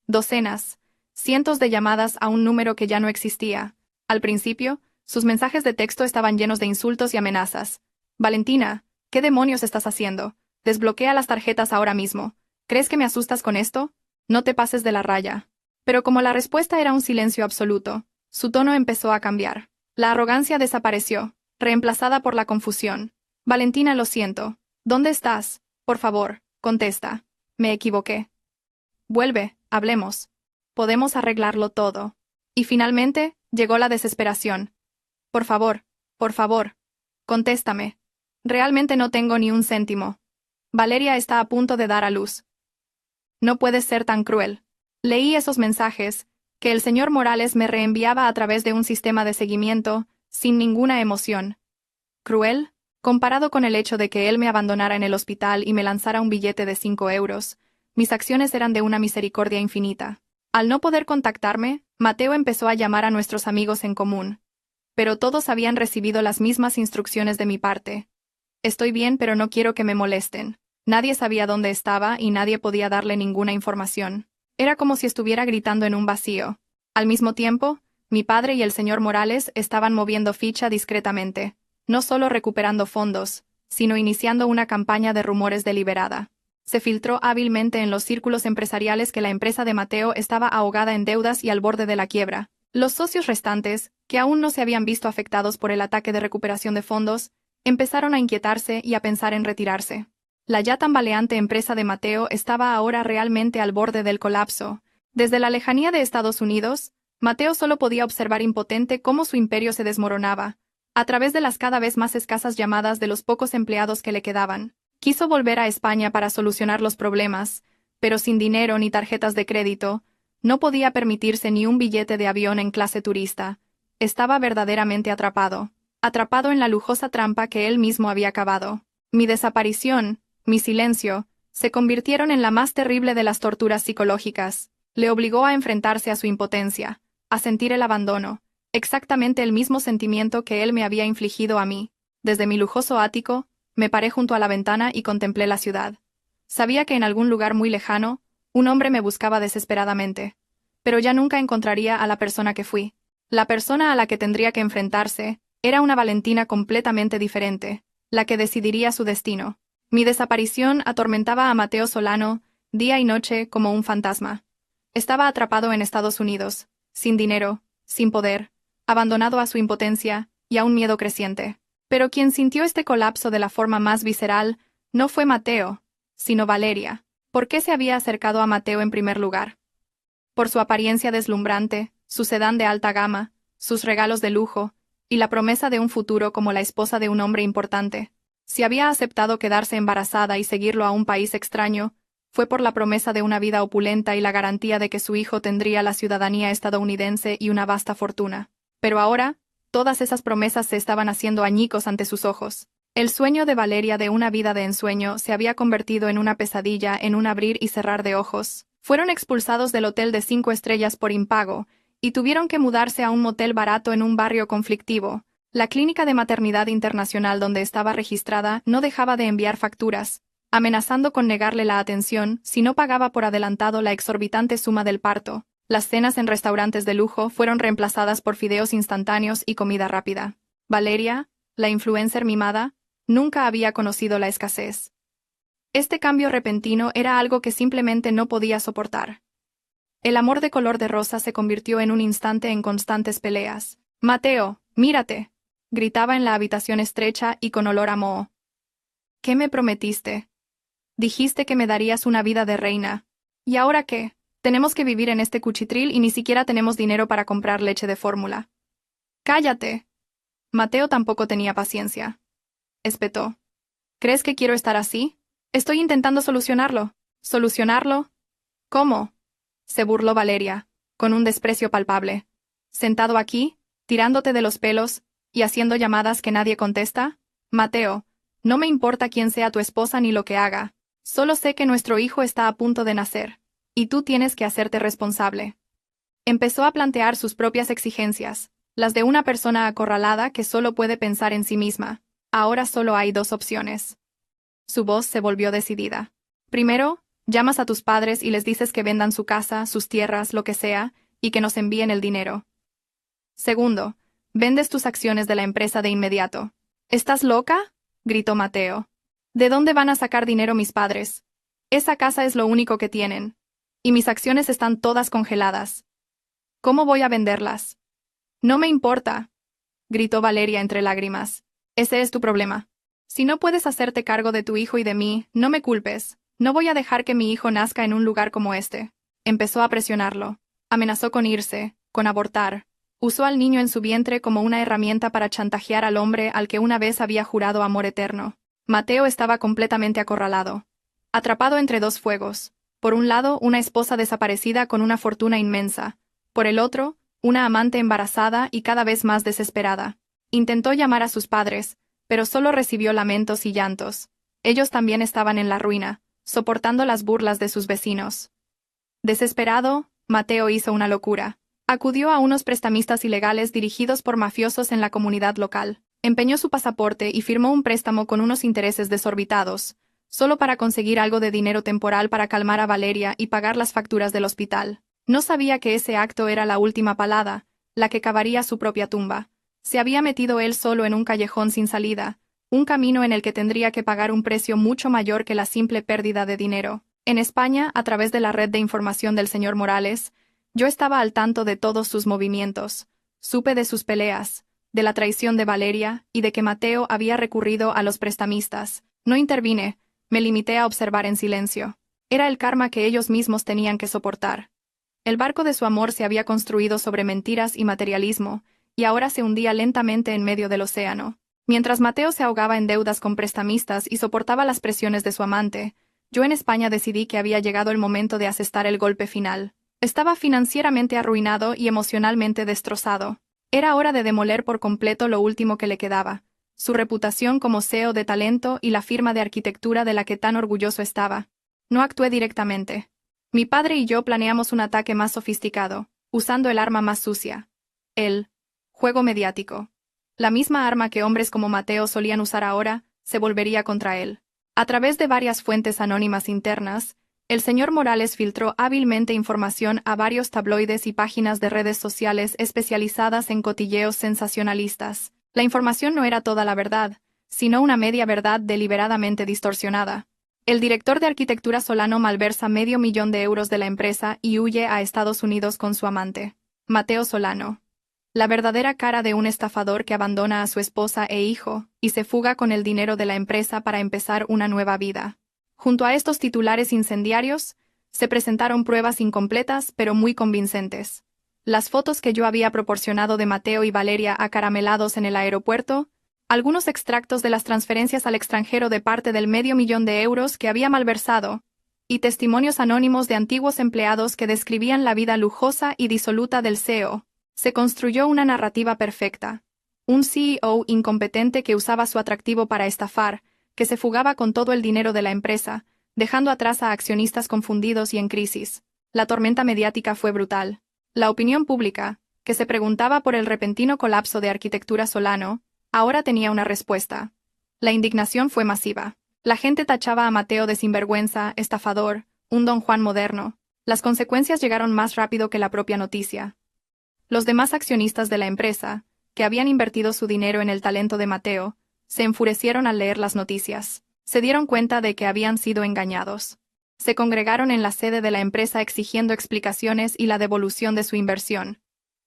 Docenas, cientos de llamadas a un número que ya no existía. Al principio, sus mensajes de texto estaban llenos de insultos y amenazas. «Valentina, ¿qué demonios estás haciendo? Desbloquea las tarjetas ahora mismo. ¿Crees que me asustas con esto? No te pases de la raya». Pero como la respuesta era un silencio absoluto, su tono empezó a cambiar. La arrogancia desapareció, reemplazada por la confusión. «Valentina, lo siento. ¿Dónde estás? Por favor, Contesta. Me equivoqué. Vuelve, hablemos. Podemos arreglarlo todo. Y finalmente, llegó la desesperación. Por favor, contéstame. Realmente no tengo ni un céntimo. Valeria está a punto de dar a luz. No puedes ser tan cruel. Leí esos mensajes, que el señor Morales me reenviaba a través de un sistema de seguimiento, sin ninguna emoción. ¿Cruel? Comparado con el hecho de que él me abandonara en el hospital y me lanzara un billete de 5 euros, mis acciones eran de una misericordia infinita. Al no poder contactarme, Mateo empezó a llamar a nuestros amigos en común. Pero todos habían recibido las mismas instrucciones de mi parte. Estoy bien, pero no quiero que me molesten. Nadie sabía dónde estaba y nadie podía darle ninguna información. Era como si estuviera gritando en un vacío. Al mismo tiempo, mi padre y el señor Morales estaban moviendo ficha discretamente, no solo recuperando fondos, sino iniciando una campaña de rumores deliberada. Se filtró hábilmente en los círculos empresariales que la empresa de Mateo estaba ahogada en deudas y al borde de la quiebra. Los socios restantes, que aún no se habían visto afectados por el ataque de recuperación de fondos, empezaron a inquietarse y a pensar en retirarse. La ya tambaleante empresa de Mateo estaba ahora realmente al borde del colapso. Desde la lejanía de Estados Unidos, Mateo solo podía observar impotente cómo su imperio se desmoronaba, a través de las cada vez más escasas llamadas de los pocos empleados que le quedaban. Quiso volver a España para solucionar los problemas, pero sin dinero ni tarjetas de crédito, no podía permitirse ni un billete de avión en clase turista. Estaba verdaderamente atrapado en la lujosa trampa que él mismo había cavado. Mi desaparición, mi silencio, se convirtieron en la más terrible de las torturas psicológicas. Le obligó a enfrentarse a su impotencia, a sentir el abandono, exactamente el mismo sentimiento que él me había infligido a mí. Desde mi lujoso ático, me paré junto a la ventana y contemplé la ciudad. Sabía que en algún lugar muy lejano, un hombre me buscaba desesperadamente. Pero ya nunca encontraría a la persona que fui. La persona a la que tendría que enfrentarse era una Valentina completamente diferente, la que decidiría su destino. Mi desaparición atormentaba a Mateo Solano, día y noche, como un fantasma. Estaba atrapado en Estados Unidos, sin dinero, sin poder, abandonado a su impotencia y a un miedo creciente. Pero quien sintió este colapso de la forma más visceral no fue Mateo, sino Valeria. ¿Por qué se había acercado a Mateo en primer lugar? Por su apariencia deslumbrante, su sedán de alta gama, sus regalos de lujo, y la promesa de un futuro como la esposa de un hombre importante. Si había aceptado quedarse embarazada y seguirlo a un país extraño, fue por la promesa de una vida opulenta y la garantía de que su hijo tendría la ciudadanía estadounidense y una vasta fortuna. Pero ahora, todas esas promesas se estaban haciendo añicos ante sus ojos. El sueño de Valeria de una vida de ensueño se había convertido en una pesadilla en un abrir y cerrar de ojos. Fueron expulsados del hotel de 5 estrellas por impago, y tuvieron que mudarse a un motel barato en un barrio conflictivo. La clínica de maternidad internacional donde estaba registrada no dejaba de enviar facturas, amenazando con negarle la atención si no pagaba por adelantado la exorbitante suma del parto. Las cenas en restaurantes de lujo fueron reemplazadas por fideos instantáneos y comida rápida. Valeria, la influencer mimada, nunca había conocido la escasez. Este cambio repentino era algo que simplemente no podía soportar. El amor de color de rosa se convirtió en un instante en constantes peleas. «Mateo, mírate», gritaba en la habitación estrecha y con olor a moho. «¿Qué me prometiste? Dijiste que me darías una vida de reina. ¿Y ahora qué? Tenemos que vivir en este cuchitril y ni siquiera tenemos dinero para comprar leche de fórmula». «¡Cállate!». Mateo tampoco tenía paciencia. Espetó. «¿Crees que quiero estar así? Estoy intentando solucionarlo». «¿Solucionarlo? ¿Cómo?», se burló Valeria, con un desprecio palpable. «¿Sentado aquí, tirándote de los pelos, y haciendo llamadas que nadie contesta? Mateo, no me importa quién sea tu esposa ni lo que haga. Solo sé que nuestro hijo está a punto de nacer, y tú tienes que hacerte responsable». Empezó a plantear sus propias exigencias, las de una persona acorralada que solo puede pensar en sí misma. Ahora solo hay 2 opciones. Su voz se volvió decidida. Primero, llamas a tus padres y les dices que vendan su casa, sus tierras, lo que sea, y que nos envíen el dinero. Segundo, vendes tus acciones de la empresa de inmediato. ¿Estás loca?, gritó Mateo. ¿De dónde van a sacar dinero mis padres? Esa casa es lo único que tienen. Y mis acciones están todas congeladas. ¿Cómo voy a venderlas? No me importa, gritó Valeria entre lágrimas. Ese es tu problema. Si no puedes hacerte cargo de tu hijo y de mí, no me culpes. No voy a dejar que mi hijo nazca en un lugar como este. Empezó a presionarlo. Amenazó con irse, con abortar. Usó al niño en su vientre como una herramienta para chantajear al hombre al que una vez había jurado amor eterno. Mateo estaba completamente acorralado. Atrapado entre dos fuegos. Por un lado, una esposa desaparecida con una fortuna inmensa. Por el otro, una amante embarazada y cada vez más desesperada. Intentó llamar a sus padres, pero solo recibió lamentos y llantos. Ellos también estaban en la ruina, soportando las burlas de sus vecinos. Desesperado, Mateo hizo una locura. Acudió a unos prestamistas ilegales dirigidos por mafiosos en la comunidad local. Empeñó su pasaporte y firmó un préstamo con unos intereses desorbitados, solo para conseguir algo de dinero temporal para calmar a Valeria y pagar las facturas del hospital. No sabía que ese acto era la última palada, la que cavaría su propia tumba. Se había metido él solo en un callejón sin salida, un camino en el que tendría que pagar un precio mucho mayor que la simple pérdida de dinero. En España, a través de la red de información del señor Morales, yo estaba al tanto de todos sus movimientos. Supe de sus peleas, de la traición de Valeria y de que Mateo había recurrido a los prestamistas. No intervine, me limité a observar en silencio. Era el karma que ellos mismos tenían que soportar. El barco de su amor se había construido sobre mentiras y materialismo, y ahora se hundía lentamente en medio del océano. Mientras Mateo se ahogaba en deudas con prestamistas y soportaba las presiones de su amante, yo en España decidí que había llegado el momento de asestar el golpe final. Estaba financieramente arruinado y emocionalmente destrozado. Era hora de demoler por completo lo último que le quedaba, su reputación como CEO de talento y la firma de arquitectura de la que tan orgulloso estaba. No actué directamente. Mi padre y yo planeamos un ataque más sofisticado, usando el arma más sucia. El juego mediático. La misma arma que hombres como Mateo solían usar ahora, se volvería contra él. A través de varias fuentes anónimas internas, el señor Morales filtró hábilmente información a varios tabloides y páginas de redes sociales especializadas en cotilleos sensacionalistas. La información no era toda la verdad, sino una media verdad deliberadamente distorsionada. El director de arquitectura Solano malversa $500,000 de la empresa y huye a Estados Unidos con su amante, Mateo Solano. La verdadera cara de un estafador que abandona a su esposa e hijo y se fuga con el dinero de la empresa para empezar una nueva vida. Junto a estos titulares incendiarios, se presentaron pruebas incompletas pero muy convincentes. Las fotos que yo había proporcionado de Mateo y Valeria acaramelados en el aeropuerto, algunos extractos de las transferencias al extranjero de parte del $500,000 que había malversado, y testimonios anónimos de antiguos empleados que describían la vida lujosa y disoluta del CEO. Se construyó una narrativa perfecta. Un CEO incompetente que usaba su atractivo para estafar, que se fugaba con todo el dinero de la empresa, dejando atrás a accionistas confundidos y en crisis. La tormenta mediática fue brutal. La opinión pública, que se preguntaba por el repentino colapso de Arquitectura Solano, ahora tenía una respuesta. La indignación fue masiva. La gente tachaba a Mateo de sinvergüenza, estafador, un Don Juan moderno. Las consecuencias llegaron más rápido que la propia noticia. Los demás accionistas de la empresa, que habían invertido su dinero en el talento de Mateo, se enfurecieron al leer las noticias. Se dieron cuenta de que habían sido engañados. Se congregaron en la sede de la empresa exigiendo explicaciones y la devolución de su inversión.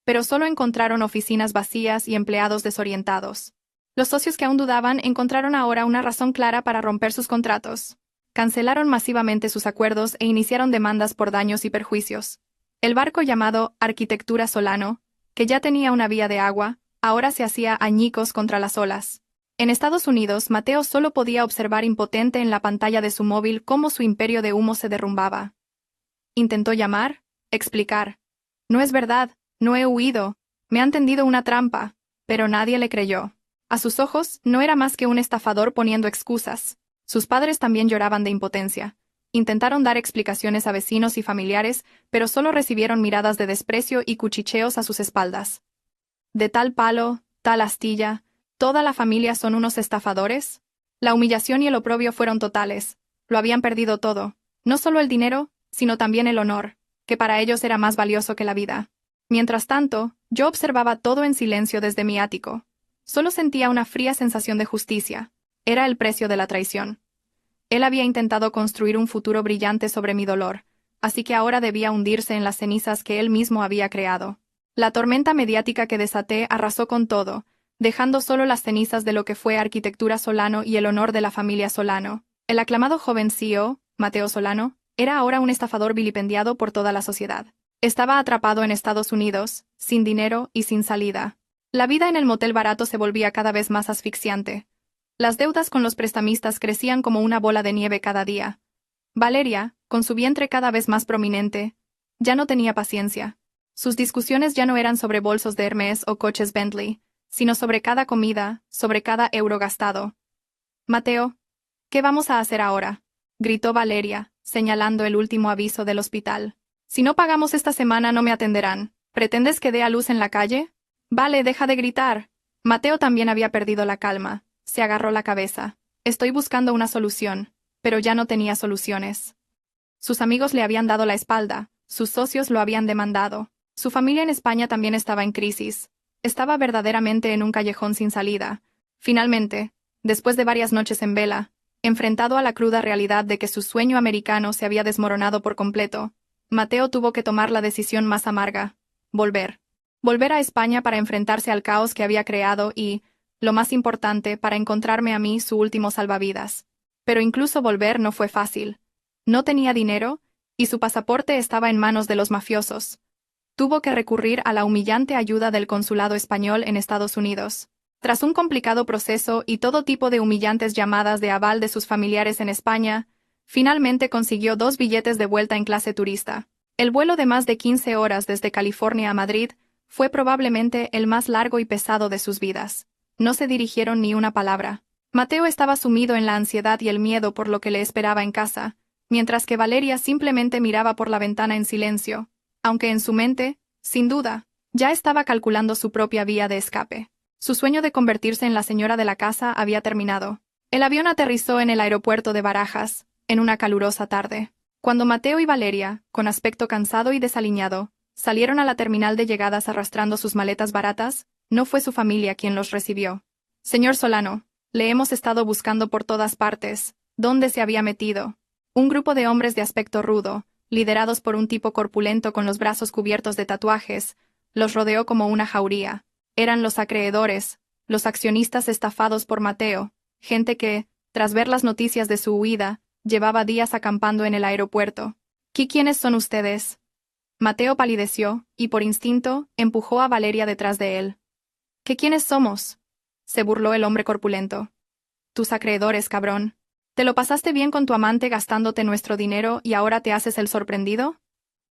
Pero solo encontraron oficinas vacías y empleados desorientados. Los socios que aún dudaban encontraron ahora una razón clara para romper sus contratos. Cancelaron masivamente sus acuerdos e iniciaron demandas por daños y perjuicios. El barco llamado Arquitectura Solano, que ya tenía una vía de agua, ahora se hacía añicos contra las olas. En Estados Unidos, Mateo solo podía observar impotente en la pantalla de su móvil cómo su imperio de humo se derrumbaba. Intentó llamar, explicar. No es verdad, no he huido, me han tendido una trampa, pero nadie le creyó. A sus ojos, no era más que un estafador poniendo excusas. Sus padres también lloraban de impotencia. Intentaron dar explicaciones a vecinos y familiares, pero solo recibieron miradas de desprecio y cuchicheos a sus espaldas. De tal palo, tal astilla, ¿toda la familia son unos estafadores? La humillación y el oprobio fueron totales. Lo habían perdido todo. No solo el dinero, sino también el honor, que para ellos era más valioso que la vida. Mientras tanto, yo observaba todo en silencio desde mi ático. Solo sentía una fría sensación de justicia. Era el precio de la traición. Él había intentado construir un futuro brillante sobre mi dolor, así que ahora debía hundirse en las cenizas que él mismo había creado. La tormenta mediática que desaté arrasó con todo, dejando solo las cenizas de lo que fue Arquitectura Solano y el honor de la familia Solano. El aclamado joven CEO, Mateo Solano, era ahora un estafador vilipendiado por toda la sociedad. Estaba atrapado en Estados Unidos, sin dinero y sin salida. La vida en el motel barato se volvía cada vez más asfixiante. Las deudas con los prestamistas crecían como una bola de nieve cada día. Valeria, con su vientre cada vez más prominente, ya no tenía paciencia. Sus discusiones ya no eran sobre bolsos de Hermès o coches Bentley, sino sobre cada comida, sobre cada euro gastado. Mateo, ¿qué vamos a hacer ahora?, gritó Valeria, señalando el último aviso del hospital. Si no pagamos esta semana no me atenderán. ¿Pretendes que dé a luz en la calle? Vale, deja de gritar. Mateo también había perdido la calma. Se agarró la cabeza. Estoy buscando una solución, pero ya no tenía soluciones. Sus amigos le habían dado la espalda, sus socios lo habían demandado. Su familia en España también estaba en crisis. Estaba verdaderamente en un callejón sin salida. Finalmente, después de varias noches en vela, enfrentado a la cruda realidad de que su sueño americano se había desmoronado por completo, Mateo tuvo que tomar la decisión más amarga: volver. Volver a España para enfrentarse al caos que había creado y, lo más importante, para encontrarme a mí su último salvavidas. Pero incluso volver no fue fácil. No tenía dinero, y su pasaporte estaba en manos de los mafiosos. Tuvo que recurrir a la humillante ayuda del consulado español en Estados Unidos. Tras un complicado proceso y todo tipo de humillantes llamadas de aval de sus familiares en España, finalmente consiguió 2 billetes de vuelta en clase turista. El vuelo de más de 15 horas desde California a Madrid fue probablemente el más largo y pesado de sus vidas. No se dirigieron ni una palabra. Mateo estaba sumido en la ansiedad y el miedo por lo que le esperaba en casa, mientras que Valeria simplemente miraba por la ventana en silencio, aunque en su mente, sin duda, ya estaba calculando su propia vía de escape. Su sueño de convertirse en la señora de la casa había terminado. El avión aterrizó en el aeropuerto de Barajas, en una calurosa tarde. Cuando Mateo y Valeria, con aspecto cansado y desaliñado, salieron a la terminal de llegadas arrastrando sus maletas baratas, no fue su familia quien los recibió. Señor Solano, le hemos estado buscando por todas partes. ¿Dónde se había metido? Un grupo de hombres de aspecto rudo, liderados por un tipo corpulento con los brazos cubiertos de tatuajes, los rodeó como una jauría. Eran los acreedores, los accionistas estafados por Mateo, gente que, tras ver las noticias de su huida, llevaba días acampando en el aeropuerto. ¿Quiénes son ustedes? Mateo palideció, y por instinto, empujó a Valeria detrás de él. ¿Quiénes somos?, se burló el hombre corpulento. Tus acreedores, cabrón. ¿Te lo pasaste bien con tu amante gastándote nuestro dinero y ahora te haces el sorprendido?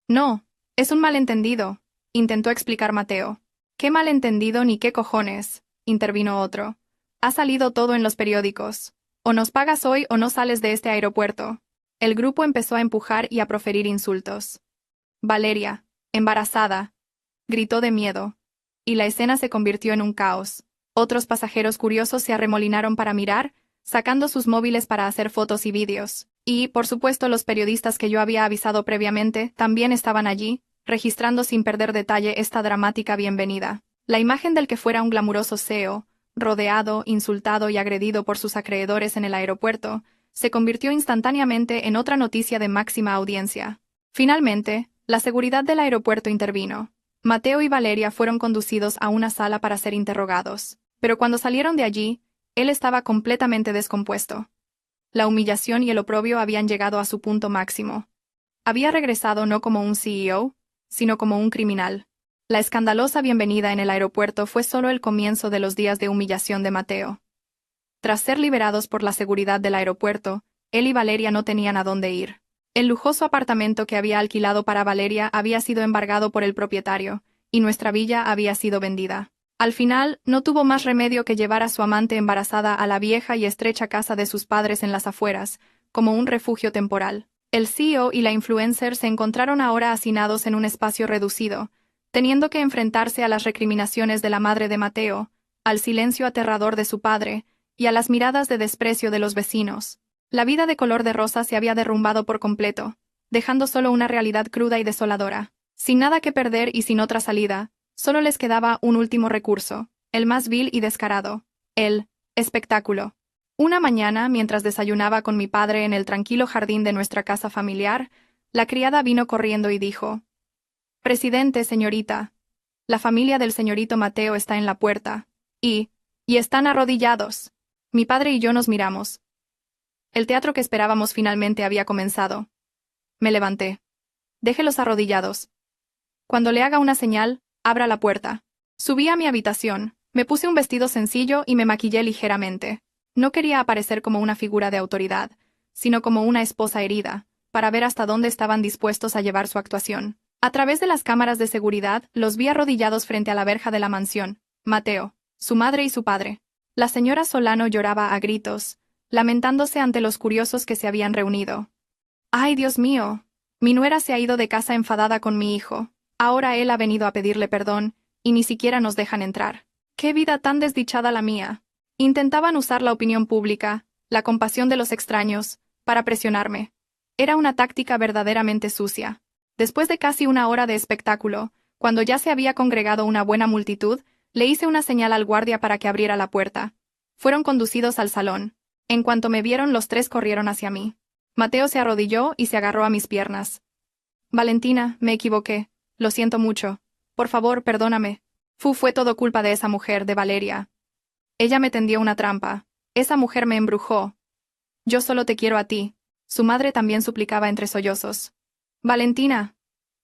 No, es un malentendido, intentó explicar Mateo. ¿Qué malentendido ni qué cojones?, intervino otro. Ha salido todo en los periódicos. O nos pagas hoy o no sales de este aeropuerto. El grupo empezó a empujar y a proferir insultos. Valeria, embarazada, gritó de miedo, y la escena se convirtió en un caos. Otros pasajeros curiosos se arremolinaron para mirar, sacando sus móviles para hacer fotos y vídeos. Y, por supuesto, los periodistas que yo había avisado previamente también estaban allí, registrando sin perder detalle esta dramática bienvenida. La imagen del que fuera un glamuroso CEO, rodeado, insultado y agredido por sus acreedores en el aeropuerto, se convirtió instantáneamente en otra noticia de máxima audiencia. Finalmente, la seguridad del aeropuerto intervino. Mateo y Valeria fueron conducidos a una sala para ser interrogados, pero cuando salieron de allí, él estaba completamente descompuesto. La humillación y el oprobio habían llegado a su punto máximo. Había regresado no como un CEO, sino como un criminal. La escandalosa bienvenida en el aeropuerto fue solo el comienzo de los días de humillación de Mateo. Tras ser liberados por la seguridad del aeropuerto, él y Valeria no tenían a dónde ir. El lujoso apartamento que había alquilado para Valeria había sido embargado por el propietario, y nuestra villa había sido vendida. Al final, no tuvo más remedio que llevar a su amante embarazada a la vieja y estrecha casa de sus padres en las afueras, como un refugio temporal. El CEO y la influencer se encontraron ahora hacinados en un espacio reducido, teniendo que enfrentarse a las recriminaciones de la madre de Mateo, al silencio aterrador de su padre, y a las miradas de desprecio de los vecinos. La vida de color de rosa se había derrumbado por completo, dejando solo una realidad cruda y desoladora. Sin nada que perder y sin otra salida, solo les quedaba un último recurso, el más vil y descarado: el espectáculo. Una mañana, mientras desayunaba con mi padre en el tranquilo jardín de nuestra casa familiar, la criada vino corriendo y dijo: «Presidente, señorita, la familia del señorito Mateo está en la puerta, y están arrodillados». Mi padre y yo nos miramos. El teatro que esperábamos finalmente había comenzado. Me levanté. Déjelos arrodillados. Cuando le haga una señal, abra la puerta. Subí a mi habitación, me puse un vestido sencillo y me maquillé ligeramente. No quería aparecer como una figura de autoridad, sino como una esposa herida, para ver hasta dónde estaban dispuestos a llevar su actuación. A través de las cámaras de seguridad, los vi arrodillados frente a la verja de la mansión, Mateo, su madre y su padre. La señora Solano lloraba a gritos, lamentándose ante los curiosos que se habían reunido. ¡Ay, Dios mío! Mi nuera se ha ido de casa enfadada con mi hijo. Ahora él ha venido a pedirle perdón, y ni siquiera nos dejan entrar. ¡Qué vida tan desdichada la mía! Intentaban usar la opinión pública, la compasión de los extraños, para presionarme. Era una táctica verdaderamente sucia. Después de casi una hora de espectáculo, cuando ya se había congregado una buena multitud, le hice una señal al guardia para que abriera la puerta. Fueron conducidos al salón. En cuanto me vieron, los tres corrieron hacia mí. Mateo se arrodilló y se agarró a mis piernas. Valentina, me equivoqué. Lo siento mucho. Por favor, perdóname. Fue todo culpa de esa mujer, de Valeria. Ella me tendió una trampa. Esa mujer me embrujó. Yo solo te quiero a ti. Su madre también suplicaba entre sollozos. Valentina.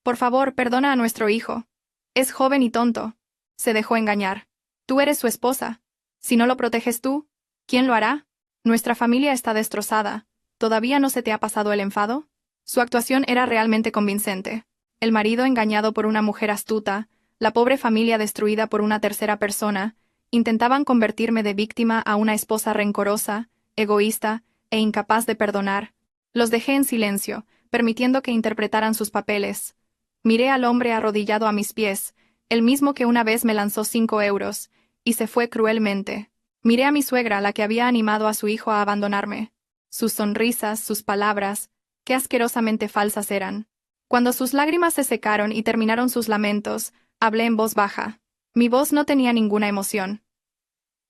Por favor, perdona a nuestro hijo. Es joven y tonto. Se dejó engañar. Tú eres su esposa. Si no lo proteges tú, ¿quién lo hará? Nuestra familia está destrozada. ¿Todavía no se te ha pasado el enfado? Su actuación era realmente convincente. El marido engañado por una mujer astuta, la pobre familia destruida por una tercera persona, intentaban convertirme de víctima a una esposa rencorosa, egoísta e incapaz de perdonar. Los dejé en silencio, permitiendo que interpretaran sus papeles. Miré al hombre arrodillado a mis pies, el mismo que una vez me lanzó 5 euros, y se fue cruelmente. Miré a mi suegra, la que había animado a su hijo a abandonarme. Sus sonrisas, sus palabras, qué asquerosamente falsas eran. Cuando sus lágrimas se secaron y terminaron sus lamentos, hablé en voz baja. Mi voz no tenía ninguna emoción.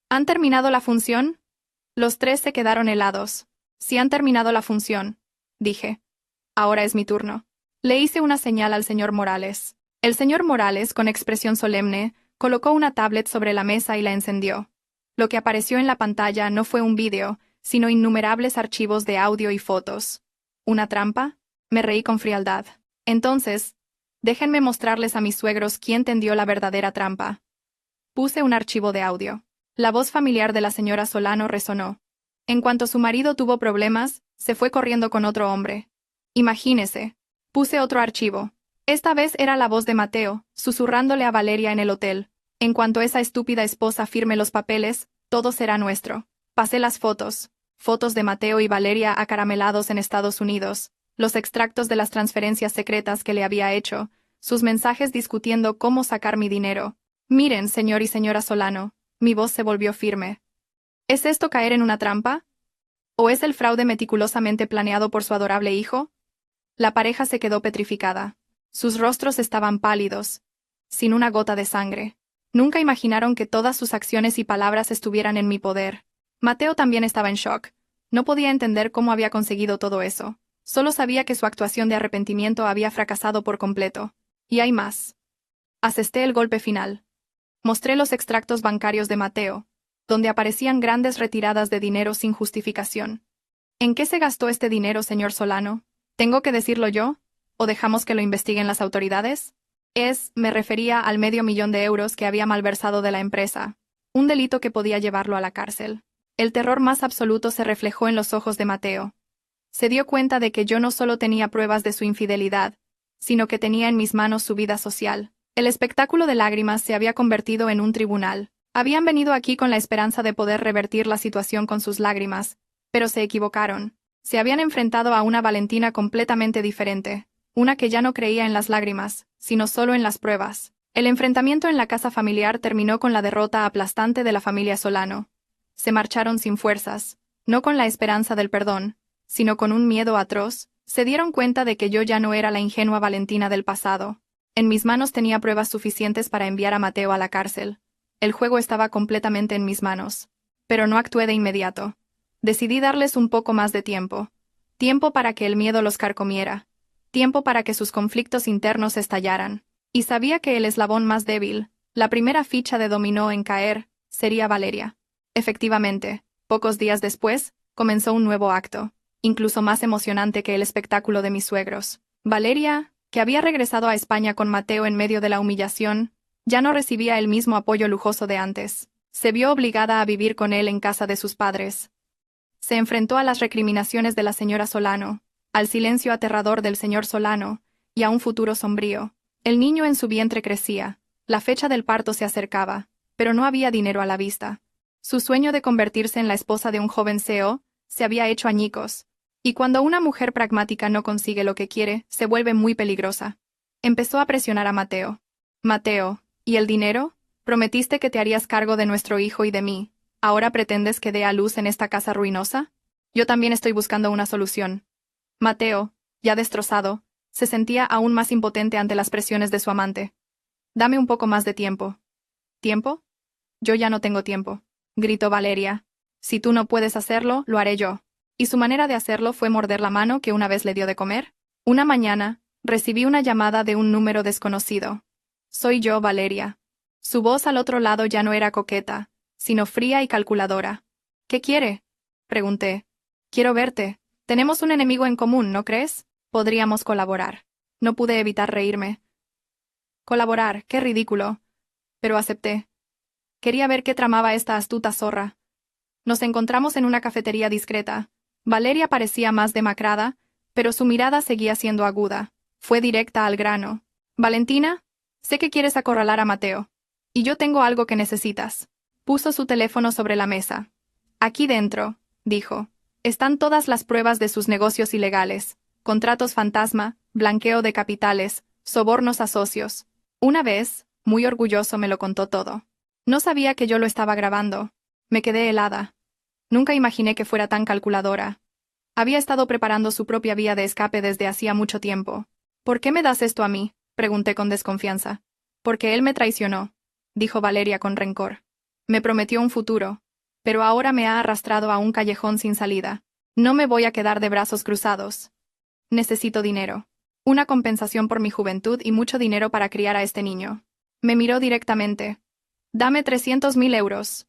¿Han terminado la función? Los tres se quedaron helados. Sí, han terminado la función, dije. Ahora es mi turno. Le hice una señal al señor Morales. El señor Morales, con expresión solemne, colocó una tablet sobre la mesa y la encendió. Lo que apareció en la pantalla no fue un vídeo, sino innumerables archivos de audio y fotos. ¿Una trampa? Me reí con frialdad. Entonces, déjenme mostrarles a mis suegros quién tendió la verdadera trampa. Puse un archivo de audio. La voz familiar de la señora Solano resonó. En cuanto su marido tuvo problemas, se fue corriendo con otro hombre. Imagínese. Puse otro archivo. Esta vez era la voz de Mateo, susurrándole a Valeria en el hotel. En cuanto esa estúpida esposa firme los papeles, todo será nuestro. Pasé las fotos. Fotos de Mateo y Valeria acaramelados en Estados Unidos, los extractos de las transferencias secretas que le había hecho, sus mensajes discutiendo cómo sacar mi dinero. Miren, señor y señora Solano, mi voz se volvió firme. ¿Es esto caer en una trampa? ¿O es el fraude meticulosamente planeado por su adorable hijo? La pareja se quedó petrificada. Sus rostros estaban pálidos, sin una gota de sangre. Nunca imaginaron que todas sus acciones y palabras estuvieran en mi poder. Mateo también estaba en shock. No podía entender cómo había conseguido todo eso. Solo sabía que su actuación de arrepentimiento había fracasado por completo. Y hay más. Asesté el golpe final. Mostré los extractos bancarios de Mateo, donde aparecían grandes retiradas de dinero sin justificación. ¿En qué se gastó este dinero, señor Solano? ¿Tengo que decirlo yo? ¿O dejamos que lo investiguen las autoridades? Me refería al $500,000 que había malversado de la empresa, un delito que podía llevarlo a la cárcel. El terror más absoluto se reflejó en los ojos de Mateo. Se dio cuenta de que yo no solo tenía pruebas de su infidelidad, sino que tenía en mis manos su vida social. El espectáculo de lágrimas se había convertido en un tribunal. Habían venido aquí con la esperanza de poder revertir la situación con sus lágrimas, pero se equivocaron. Se habían enfrentado a una Valentina completamente diferente, una que ya no creía en las lágrimas, sino solo en las pruebas. El enfrentamiento en la casa familiar terminó con la derrota aplastante de la familia Solano. Se marcharon sin fuerzas, no con la esperanza del perdón, sino con un miedo atroz. Se dieron cuenta de que yo ya no era la ingenua Valentina del pasado. En mis manos tenía pruebas suficientes para enviar a Mateo a la cárcel. El juego estaba completamente en mis manos. Pero no actué de inmediato. Decidí darles un poco más de tiempo. Tiempo para que el miedo los carcomiera. Tiempo para que sus conflictos internos estallaran. Y sabía que el eslabón más débil, la primera ficha de dominó en caer, sería Valeria. Efectivamente, pocos días después, Comenzó un nuevo acto, incluso más emocionante que el espectáculo de mis suegros. Valeria, que había regresado a España con Mateo en medio de la humillación, ya no recibía el mismo apoyo lujoso de antes. Se vio obligada a vivir con él en casa de sus padres. Se enfrentó a las recriminaciones de la señora Solano, al silencio aterrador del señor Solano, y a un futuro sombrío. El niño en su vientre crecía, la fecha del parto se acercaba, pero no había dinero a la vista. Su sueño de convertirse en la esposa de un joven CEO se había hecho añicos, y cuando una mujer pragmática no consigue lo que quiere, se vuelve muy peligrosa. Empezó a presionar a Mateo. Mateo, ¿y el dinero? Prometiste que te harías cargo de nuestro hijo y de mí. ¿Ahora pretendes que dé a luz en esta casa ruinosa? Yo también estoy buscando una solución. Mateo, ya destrozado, se sentía aún más impotente ante las presiones de su amante. Dame un poco más de tiempo. ¿Tiempo? Yo ya no tengo tiempo, gritó Valeria. Si tú no puedes hacerlo, lo haré yo. Y su manera de hacerlo fue morder la mano que una vez le dio de comer. Una mañana, recibí una llamada de un número desconocido. Soy yo, Valeria. Su voz al otro lado ya no era coqueta, sino fría y calculadora. ¿Qué quiere? Pregunté. Quiero verte. Tenemos un enemigo en común, ¿no crees? Podríamos colaborar. No pude evitar reírme. Colaborar, qué ridículo. Pero acepté. Quería ver qué tramaba esta astuta zorra. Nos encontramos en una cafetería discreta. Valeria parecía más demacrada, pero su mirada seguía siendo aguda. Fue directa al grano. Valentina, sé que quieres acorralar a Mateo. Y yo tengo algo que necesitas. Puso su teléfono sobre la mesa. Aquí dentro, dijo, están todas las pruebas de sus negocios ilegales, contratos fantasma, blanqueo de capitales, sobornos a socios. Una vez, muy orgulloso, me lo contó todo. No sabía que yo lo estaba grabando. Me quedé helada. Nunca imaginé que fuera tan calculadora. Había estado preparando su propia vía de escape desde hacía mucho tiempo. ¿Por qué me das esto a mí? Pregunté con desconfianza. Porque él me traicionó, dijo Valeria con rencor. Me prometió un futuro, pero ahora me ha arrastrado a un callejón sin salida. No me voy a quedar de brazos cruzados. Necesito dinero. Una compensación por mi juventud y mucho dinero para criar a este niño. Me miró directamente. Dame 300.000 euros.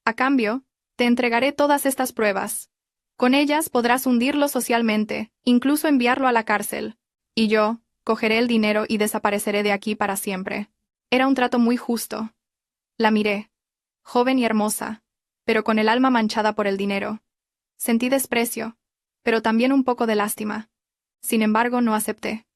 A cambio, te entregaré todas estas pruebas. Con ellas podrás hundirlo socialmente, incluso enviarlo a la cárcel. Y yo, cogeré el dinero y desapareceré de aquí para siempre. Era un trato muy justo. La miré. Joven y hermosa, pero con el alma manchada por el dinero. Sentí desprecio, pero también un poco de lástima. Sin embargo, no acepté.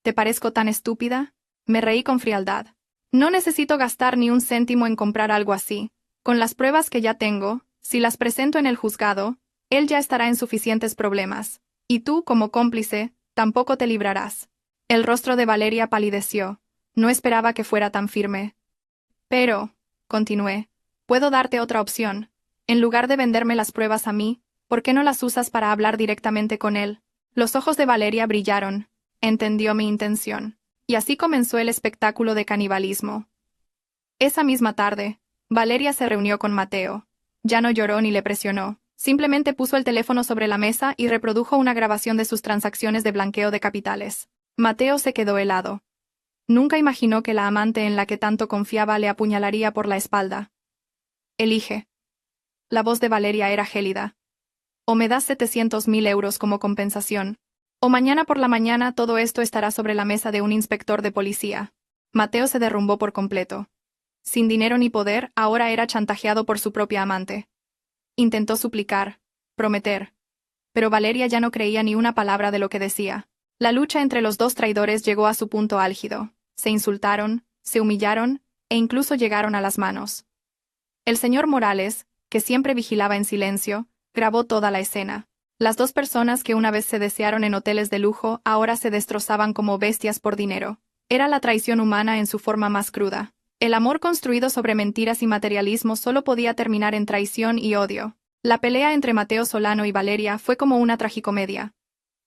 ¿Te parezco tan estúpida? Me reí con frialdad. No necesito gastar ni un céntimo en comprar algo así. Con las pruebas que ya tengo, si las presento en el juzgado, él ya estará en suficientes problemas. Y tú, como cómplice, tampoco te librarás. El rostro de Valeria palideció. No esperaba que fuera tan firme. Pero, continué, puedo darte otra opción. En lugar de venderme las pruebas a mí, ¿por qué no las usas para hablar directamente con él? Los ojos de Valeria brillaron. Entendió mi intención. Y así comenzó el espectáculo de canibalismo. Esa misma tarde, Valeria se reunió con Mateo. Ya no lloró ni le presionó. Simplemente puso el teléfono sobre la mesa y reprodujo una grabación de sus transacciones de blanqueo de capitales. Mateo se quedó helado. Nunca imaginó que la amante en la que tanto confiaba le apuñalaría por la espalda. Elige. La voz de Valeria era gélida. O me das 700.000 euros como compensación, o mañana por la mañana todo esto estará sobre la mesa de un inspector de policía. Mateo se derrumbó por completo. Sin dinero ni poder, ahora era chantajeado por su propia amante. Intentó suplicar, prometer. Pero Valeria ya no creía ni una palabra de lo que decía. La lucha entre los dos traidores llegó a su punto álgido. Se insultaron, se humillaron, e incluso llegaron a las manos. El señor Morales, que siempre vigilaba en silencio, grabó toda la escena. Las dos personas que una vez se desearon en hoteles de lujo ahora se destrozaban como bestias por dinero. Era la traición humana en su forma más cruda. El amor construido sobre mentiras y materialismo solo podía terminar en traición y odio. La pelea entre Mateo Solano y Valeria fue como una tragicomedia.